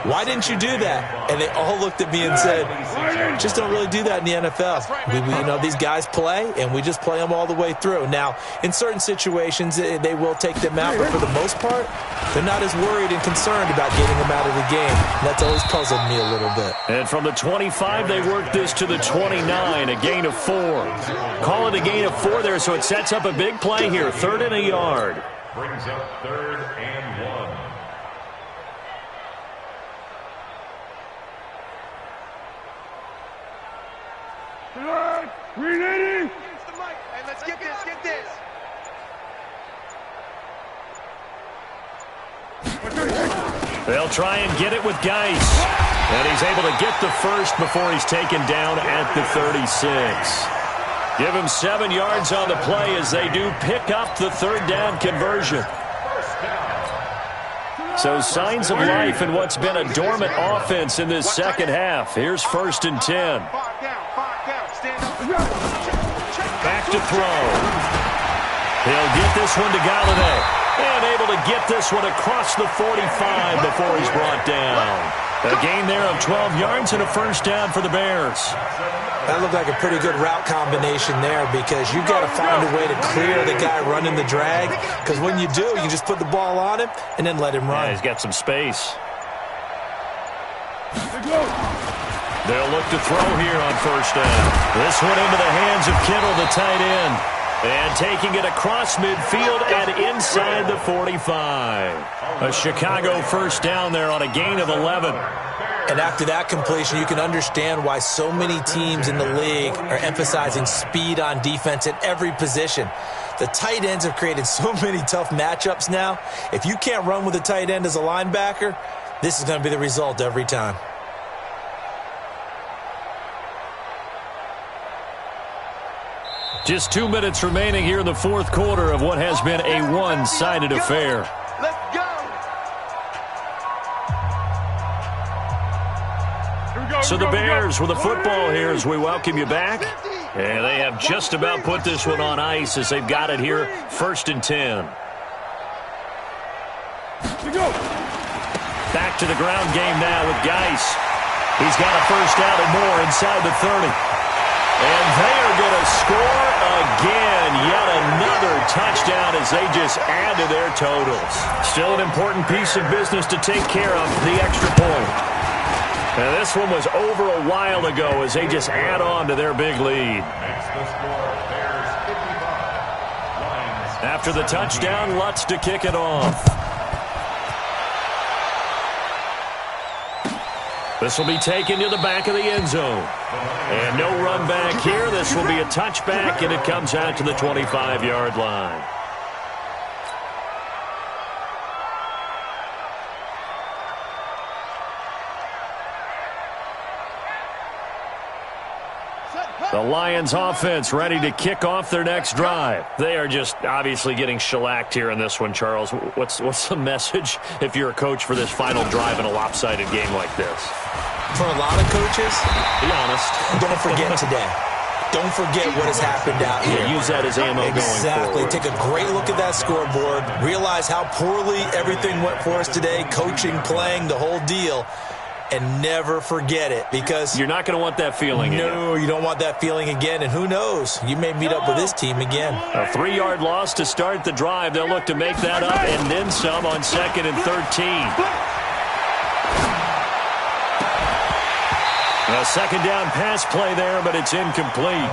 why didn't you do that? And they all looked at me and said, just don't really do that in the NFL. You know, these guys play, and we just play them all the way through. Now, in certain situations, they will take them out, but for the most part, they're not as worried and concerned about getting them out of the game. And that's always puzzled me a little bit. And from the 25, they work this to the 29, a gain of 4. Call it a gain of 4 there, so it sets up a big play here, 3rd and a yard. Brings up 3rd and 1. Ready? Hey, let's get this, get this. They'll try and get it with Geis. And he's able to get the first before he's taken down at the 36. Give him 7 yards on the play as they do pick up the 3rd down conversion. So signs of life in what's been a dormant offense in this second half. Here's 1st and 10. Back to throw. He'll get this one to Galladay. And able to get this one across the 45 before he's brought down. A gain there of 12 yards and a 1st down for the Bears. That looked like a pretty good route combination there because you've got to find a way to clear the guy running the drag, because when you do, you just put the ball on him and then let him run. Yeah, he's got some space. They'll look to throw here on 1st down. This one into the hands of Kittle, the tight end. And taking it across midfield and inside the 45. A Chicago 1st down there on a gain of 11. And after that completion, you can understand why so many teams in the league are emphasizing speed on defense at every position. The tight ends have created so many tough matchups now. If you can't run with a tight end as a linebacker, this is going to be the result every time. Just 2 minutes remaining here in the 4th quarter of what has been a one-sided affair. Let's go. So the Bears with the football here as we welcome you back. And they have just about put this one on ice as they've got it here, 1st and 10. Back to the ground game now with Geis. He's got a 1st down and more inside the 30. And they are going to score again. Yet another touchdown as they just add to their totals. Still an important piece of business to take care of, the extra point. And this one was over a while ago as they just add on to their big lead. After the touchdown, Lutz to kick it off. This will be taken to the back of the end zone. And no run back here. This will be a touchback, and it comes out to the 25-yard line. The Lions offense ready to kick off their next drive. They are just obviously getting shellacked here in this one, Charles. What's the message if you're a coach for this final drive in a lopsided game like this? For a lot of coaches, be honest, don't forget today. Don't forget what has happened out here. Yeah, use that as ammo going forward. Take a great look at that scoreboard. Realize how poorly everything went for us today, coaching, playing, the whole deal. And never forget it, because you're not going to want that feeling again. No, you don't want that feeling again. And who knows? You may meet up with this team again. A 3-yard loss to start the drive. They'll look to make that up and then some on 2nd and 13. A 2nd down pass play there, but it's incomplete.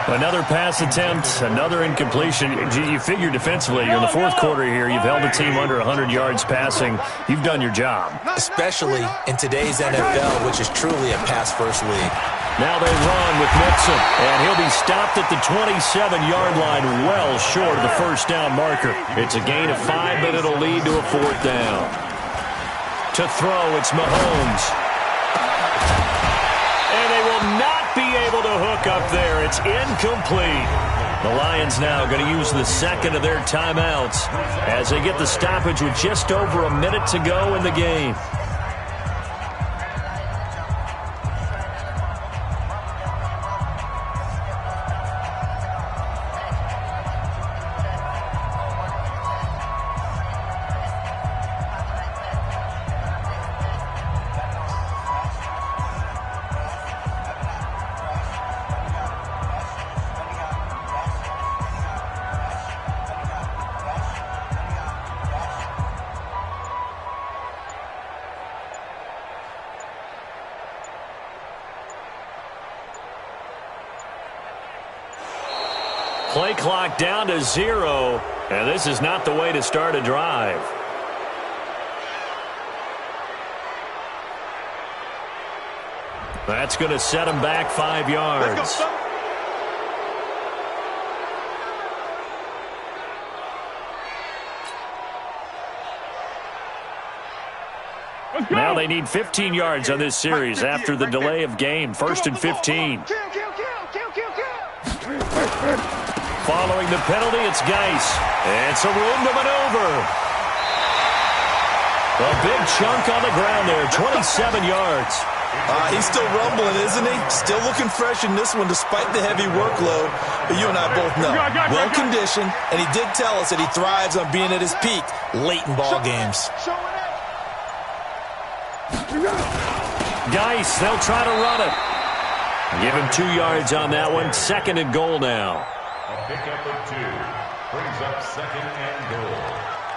Another pass attempt, another incompletion. You figure defensively, you're in the 4th quarter here. You've held a team under 100 yards passing. You've done your job. Especially in today's NFL, which is truly a pass-first league. Now they run with Mixon, and he'll be stopped at the 27-yard line, well short of the 1st down marker. It's a gain of 5, but it'll lead to a 4th down. To throw, it's Mahomes. And they will not be able to hook up there. It's incomplete. The Lions now going to use the 2nd of their timeouts as they get the stoppage with just over a minute to go in the game. Play clock down to 0, and this is not the way to start a drive. That's going to set him back 5 yards. Let's go, Now they need 15 yards on this series after the delay of game. 1st and 15. Following the penalty, it's Geis. It's a room to maneuver. A big chunk on the ground there, 27 yards. He's still rumbling, isn't he? Still looking fresh in this one despite the heavy workload. But you and I both know, well-conditioned, and he did tell us that he thrives on being at his peak late in ball games. Geis, they'll try to run it. Give him 2 yards on that one. 2nd and goal now. A pickup of 2 brings up 2nd and goal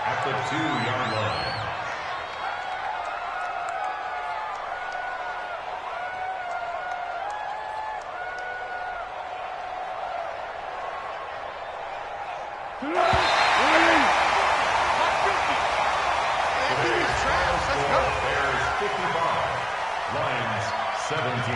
at the 2-yard line. Bears 55, Lions 17.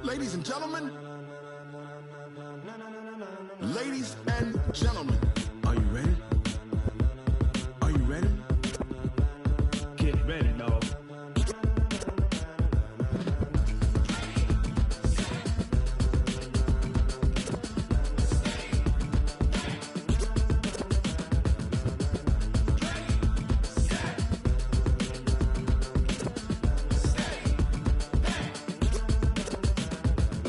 Ladies and gentlemen. Ladies and gentlemen. Are you ready? Are you ready? Get ready, dog.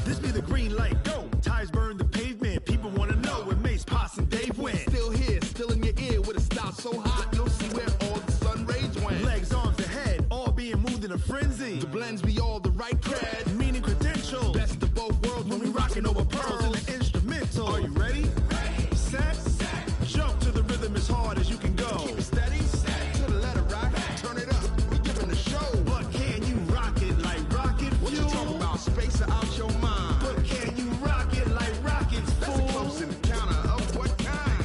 This be the green light, go. Tires burn the pavement. People wanna know where Mace, Poss, and Dave went. Still here, still in your ear with a style so hot, you'll see where all the sun rays went. Legs, arms, and head, all being moved in a frenzy. The blends be all the right cred. Meaning credentials. Best of both worlds When we rockin' over pearls in the instrumental. Are you ready? Set, jump to the rhythm as hard as you can go. Keep it steady, to the letter right. Turn it up, we giving the show. But can you rock it like rocket fuel? What you talking about? Space or out your mind? But can you rock it like rockets, That's fool? a close encounter of what kind?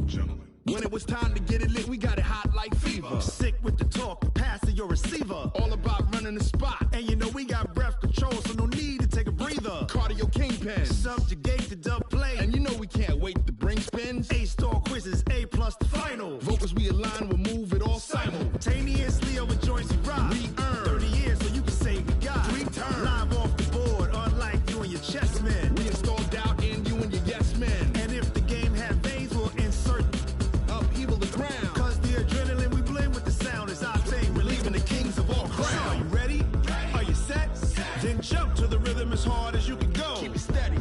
Gentlemen. When it was time to get it lit, we got it hot like fever. Sick with the talk, pass to your receiver. All about running the spot. And you know we got breath control, so no need to take a breather. Cardio kingpin. Subjugate the dub play. And you know we can't wait to bring spins. A-star quizzes, A+ the final. Vocals we align, we'll move it all Simultaneously over joints we rock. We earn 30 years, so you can say we got 3 turns. live off the board, unlike you and your chess men. We install doubt in you and your yes men. And if the game had veins, we'll insert Upheaval the ground. Cause the adrenaline we blend with the sound is our thing, relieving the kings of all crowns. Are you ready? Are you set? Then jump to the rhythm as hard as you can go. Keep it steady,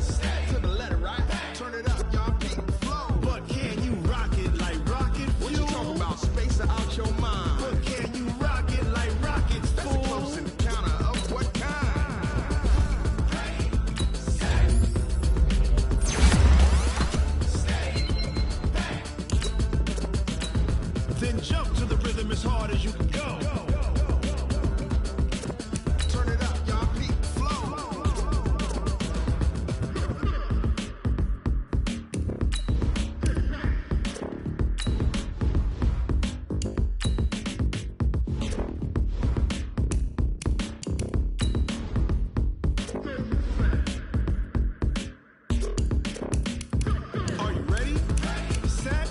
to the letter right. Turn it up, y'all keep it flow. But can you rock it like rocket fuel? What you talking about? Space or out your mind? But can you rock it like rockets, That's a fool? close encounter of what kind? Then jump to the rhythm as hard as you can go. Turn it up, y'all keep it flow. Are you ready? Set,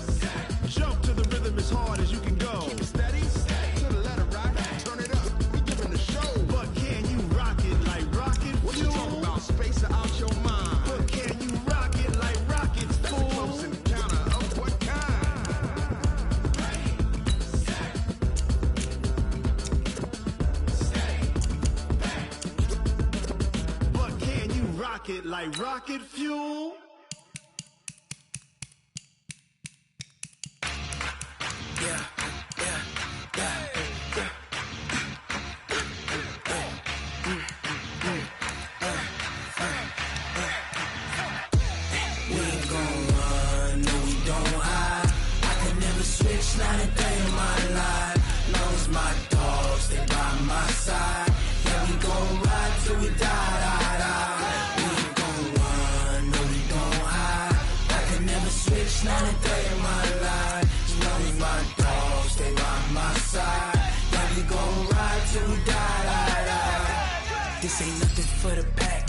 jump to the rhythm as hard as you can go. Keep it steady, to the letter right. Turn it up, we giving the show. But can you rock it like rocket What you fuel? talking about? Space or out your mind? But can you rock it like rockets, That's a fool? close encounter of what kind? But can you rock it like rocket fuel? We ain't gon' run, no we don't hide. I can never switch, not a day in my life. Long as my dogs stay by my side. Yeah, we gon' ride till we die, die, die. We ain't gon' run, no we don't hide. I can never switch, not a day in my life. As long as my dogs stay by my side. Yeah, we gon' ride till we die, die, die. This ain't nothing for the pack.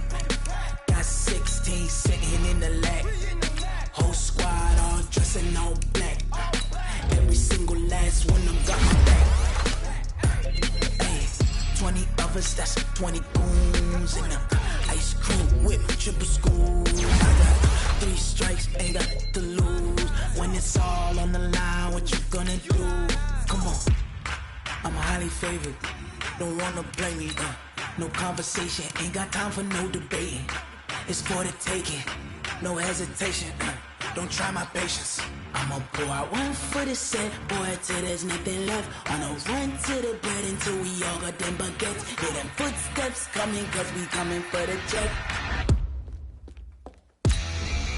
Got 16 sitting in the lap. Whole squad all dressed in all black. Every single last one of them got my back. Hey, 20 of us, that's 20 goons in the ice cream whip, triple school. I got 3 strikes, ain't got to lose. When it's all on the line, what you gonna do? Come on, I'm highly favored. Don't wanna blame me. No conversation, ain't got time for no debating. It's for the taking, no hesitation. Don't try my patience. I'ma pour out one for the set, boy, till there's nothing left. On a run to the bread until we all got them baguettes. Hear them footsteps coming, cause we coming for the check.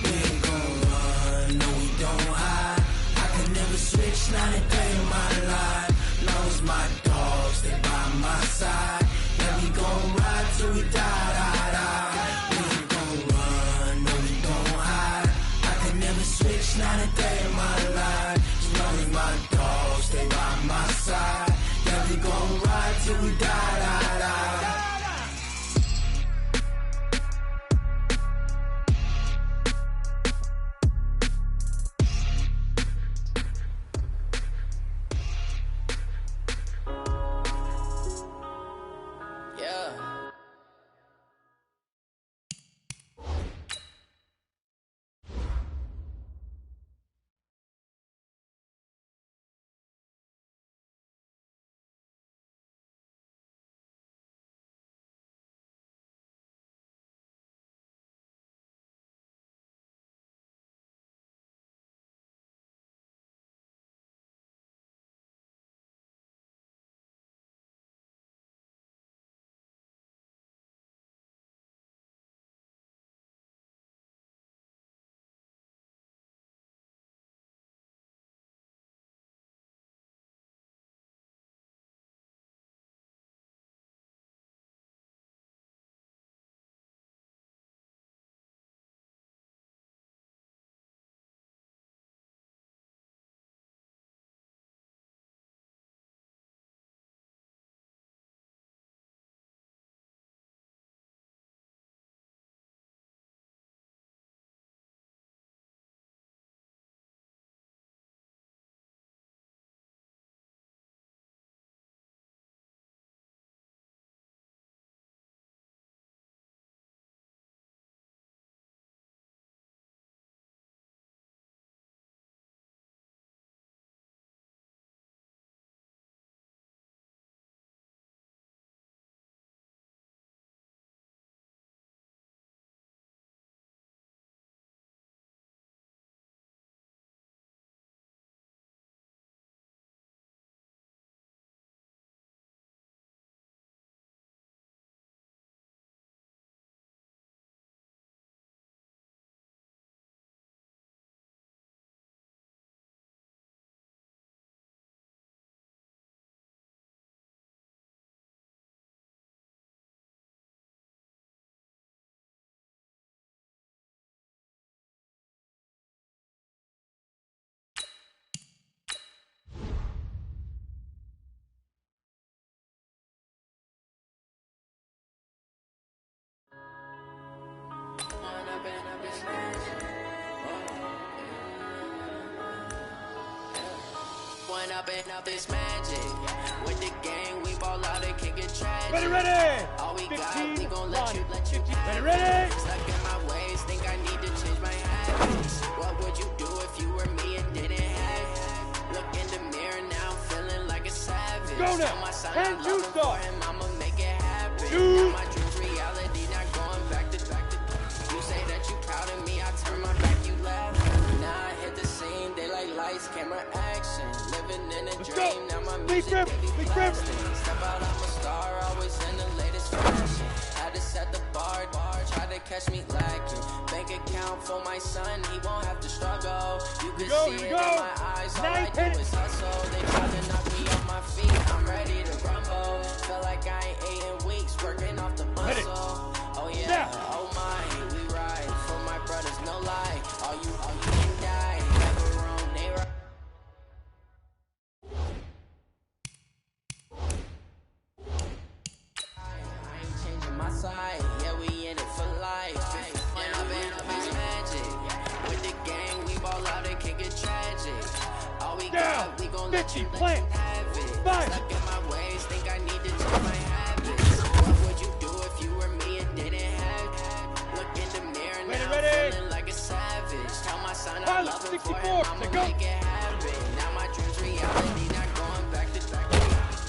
We ain't gon' run, no we don't hide. I can never switch, not a day in my life. Long as my dogs stay by my side. Yeah, we gon' ride till we die, die, die. We ain't gon' run, no we don't hide. I can never switch, not a day in my life. As long as my dogs stay by my side. Yeah, we gon' ride till we die, die. up this magic. With the gang, we ball out, it can get tragic. Ready. All we 15, got, we gon' let you. Ready. Stuck in my ways, think I need to change my habits. What would you do if you were me and didn't have it? Look in the mirror now, feeling like a savage. Go now. Tell my son And I you love him start. for him, I'ma make it happen. You. Now my dreams reality, not going back to. You say that you proud of me, I turn my back, you laugh. Now I hit the scene, they like lights, camera, action. Living in a Let's dream, go. now my Big music grip, they be big grip. blasting. Step out, I'm a star, always in the latest fashion. Had to set the bar, try to catch me lacking. Bank account for my son, he won't have to struggle. You can see it in my eyes, all I do is hustle. They try to knock me off my feet, I'm ready to rumble. Feel like I ain't ate in weeks, working off the muscle. Oh yeah, oh my, we ride for my brothers, no lie. All you can die, never wrong, they right. I ain't changing my side, yeah, we in it for life. And I've been magic. With the gang, we ball out, it can get tragic. All we got, we gon' let you have it. Stuck in my ways, think I need to change my habits. What would you do if you were me and didn't have it? Look in the mirror now, feeling like a savage. Tell my son I love him for him, I'ma make it happen. Now my dreams reality, not going back to back.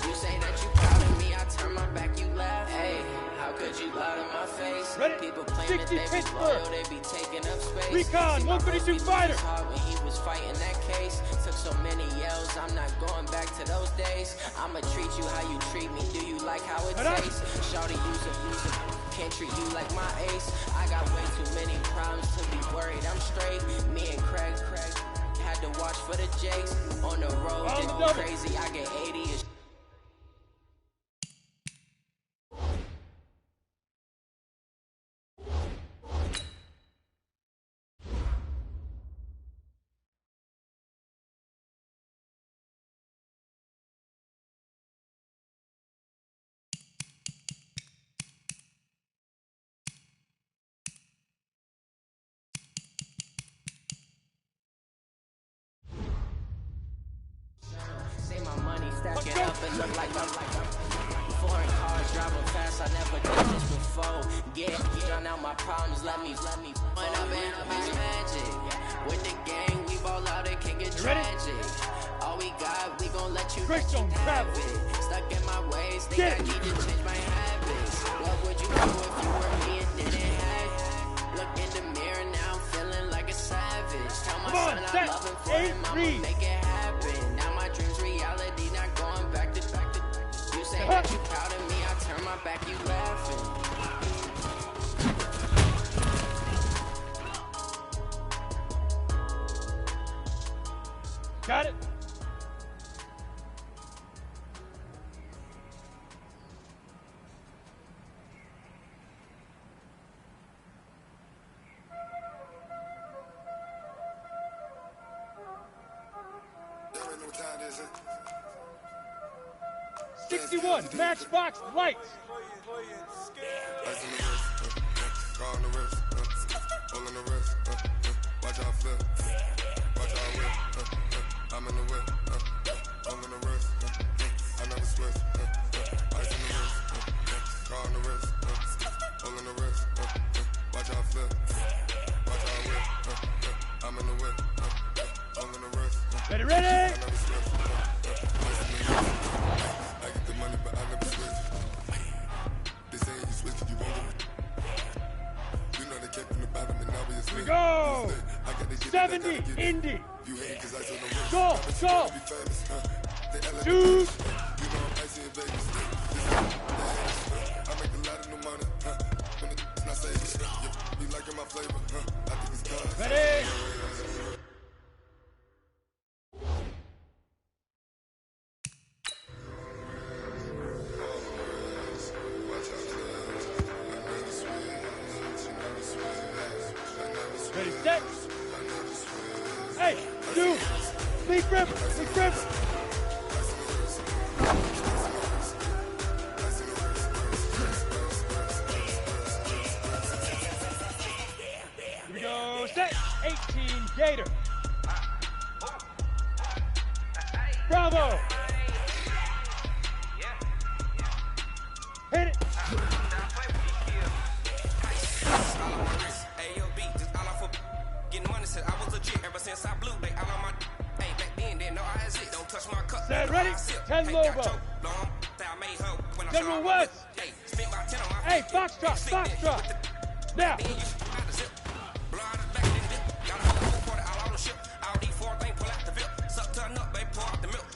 You say that you proud of me, I turn my back, you laugh. Hey, how could you lie to my face? People claim that they be loyal, they be taking up space. Recon, 152 fighter. When he was fighting that case, took so many yells, I'm not going back to those days. I'ma treat you how you treat me, do you like how it tastes? Shawty, use it, can't treat you like my ace. I got way too many problems to be worried, I'm straight. Me and Craig had to watch for the Jakes. On the road, did me crazy, I get 80 stacking up and look like I'm foreign cars driving fast. I never did this before. Drown out my problems. Let me. When I'm in magic with the gang, we ball out. It can get tragic. All we got, we gon' let you have it. Stuck in my ways, think I need to change my habits. What would you do if you were me and didn't have it? Look in the mirror now, I'm feeling like a savage. Tell my son I love him for him, I'ma make it happen. Now my dreams reality, not going back to. You say that you proud of me, I turn my back, you laughing. Got it. There ain't no time, is it? 61, Matchbox Lights. Ice on the wrist, car on the wrist, hole on the wrist, watch how I flip, watch how I whip, I'm in the whip, hole on the wrist, I never switch, ice on the wrist, car on the wrist, hole on the wrist, watch how I flip, watch how I whip, I'm in the whip, hole on the wrist, Ready? I never switch, ice on the wrist, I get the money but I never switch. They say you switch, you won't get it. You know they came from the bottom and now we just Here we go. I got to get 70, it, Indy. You hate cause I told them Go. They Dude. You know I'm icy in Vegas. I make a lot of new money, when it's not saving. You liking my flavor, I think it's cause. Ready? Ready, set. Hey, dude. Big grip. Here we go, set. 18, Gator. Bravo! Hit it! Set, ready? 10 Lobo. General West. Hey, Foxtrot. Now.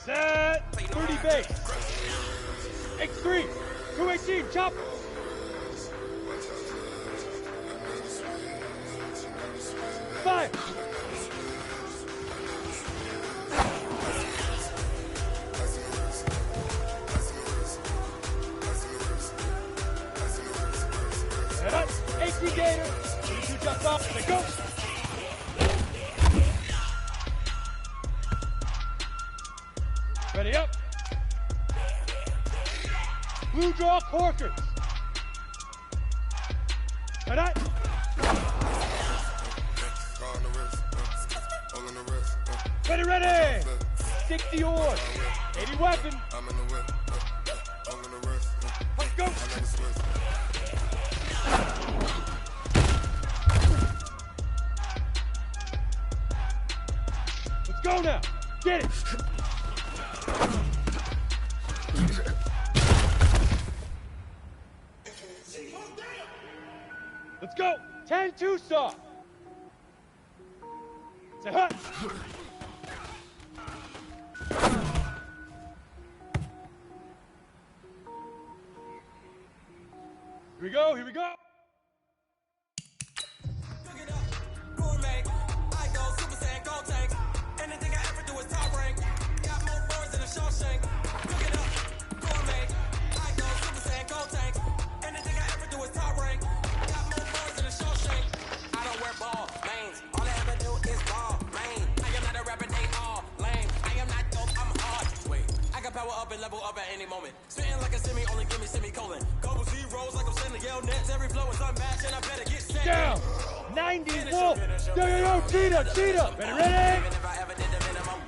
Set, 30 base. X3, 218, chopper. Fire. Head up, 18 Gator. 22 jump off, let go. Ready up. Blue draw corkers. Head up. Ready. 60 oars. 80 weapon. Let's go. Let's go now. Get it. Let's go. 10-2 saw. Say hut. Here we go. Level up at any moment. Spitting like a semi, only give me semicolon. Couple zeros like I'm sending yell nets. Every flow is unmatched and I better get set. Down. 90 Wolf. Yo, cheetah. Ready? Even if I ever did the minimum,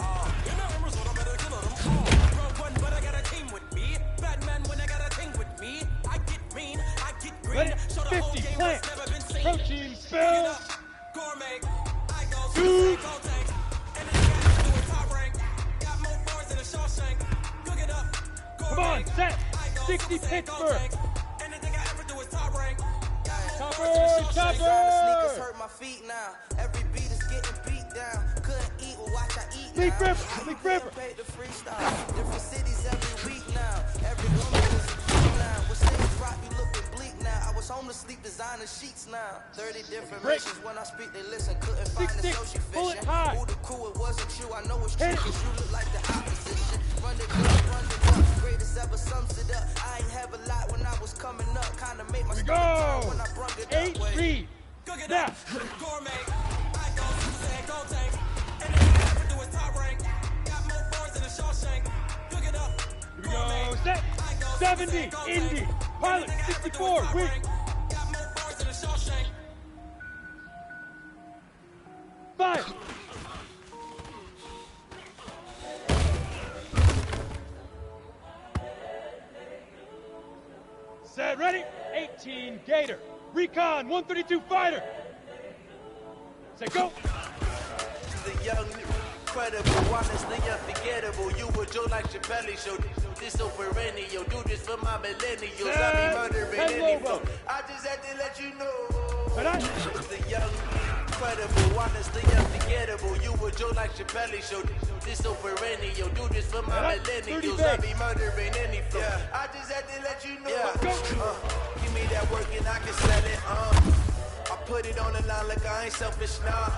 you know I'm result, I better kill them all. Rogue one, but I got a team with me. Batman when I got a team with me. I get mean, I get green. Ready? Show the whole 50 game plant. what's never been seen. Protein spill. Gourmet. I go super go tank. And then I got to do a top rank. Got more bars than a Shawshank. Cook it up. Come on, set. 60 Pittsburgh. Anything I ever do is top rank. Chopper. Sneakers hurt my feet now. Every beat is getting beat down. Couldn't eat, well watch I eat League now. Ripper. Paid the freestyle. Different cities every week now. Every woman is a dream now. When things rock, you looking bleak now. I was home to sleep, designer sheets now. 30 different missions. When I speak, they listen. Couldn't find the social fishing. Who the crew, it wasn't true. I know it's true, cause you look like the opposition. Run it up. Greatest ever sums it up. I ain't have a lot when I was coming up. Kinda made my stomach turn when I brung it up. 8-3. Cook it up. Gourmet. I go super go tank. Anything I ever do is top rank. Got more bars than a Shawshank. Cook it up. Here we go. Set. 70. Indy. Pilot. 64. Weak. Got more bars than a Shawshank. 5. Set. Ready? 18 Gator. Recon. 132 fighter. Say go. The young, incredible, honestly unforgettable. You were Joe like Chappelle show. This so perennial. Do this for my millennials. I be murdering any flow. I just had to let you know. The young, incredible, honestly unforgettable. You were Joe like Chappelle show. This so perennial. Do this for my millennials. I be murdering any flow. I just had to let you know. Give me that work and I can sell it. I put it on the line like I ain't selfish now.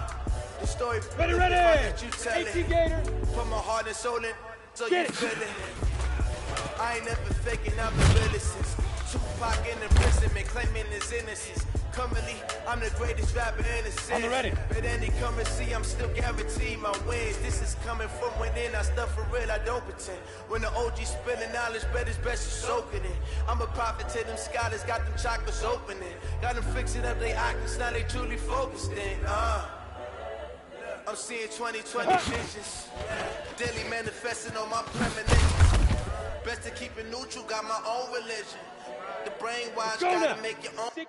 The story ready. That you tell 18 Gator. Put my heart and soul in, so Get you it. feel it. I ain't never faking, I've been really since Tupac in imprisonment, claiming his innocence. Currently, I'm the greatest rapper in the city. On the ready. But any currency, I'm still guaranteed my wins. This is coming from within, I stuff for real, I don't pretend. When the OG spilling knowledge, bet it's best you soak it in. I'm a prophet to them scholars, got them chakras opening. Got them fixing up they octaves, now they truly focused in. I'm seeing 2020 visions. Daily manifesting on my premonitions. Best to keep it neutral, got my own religion. The brainwash gotta make your own.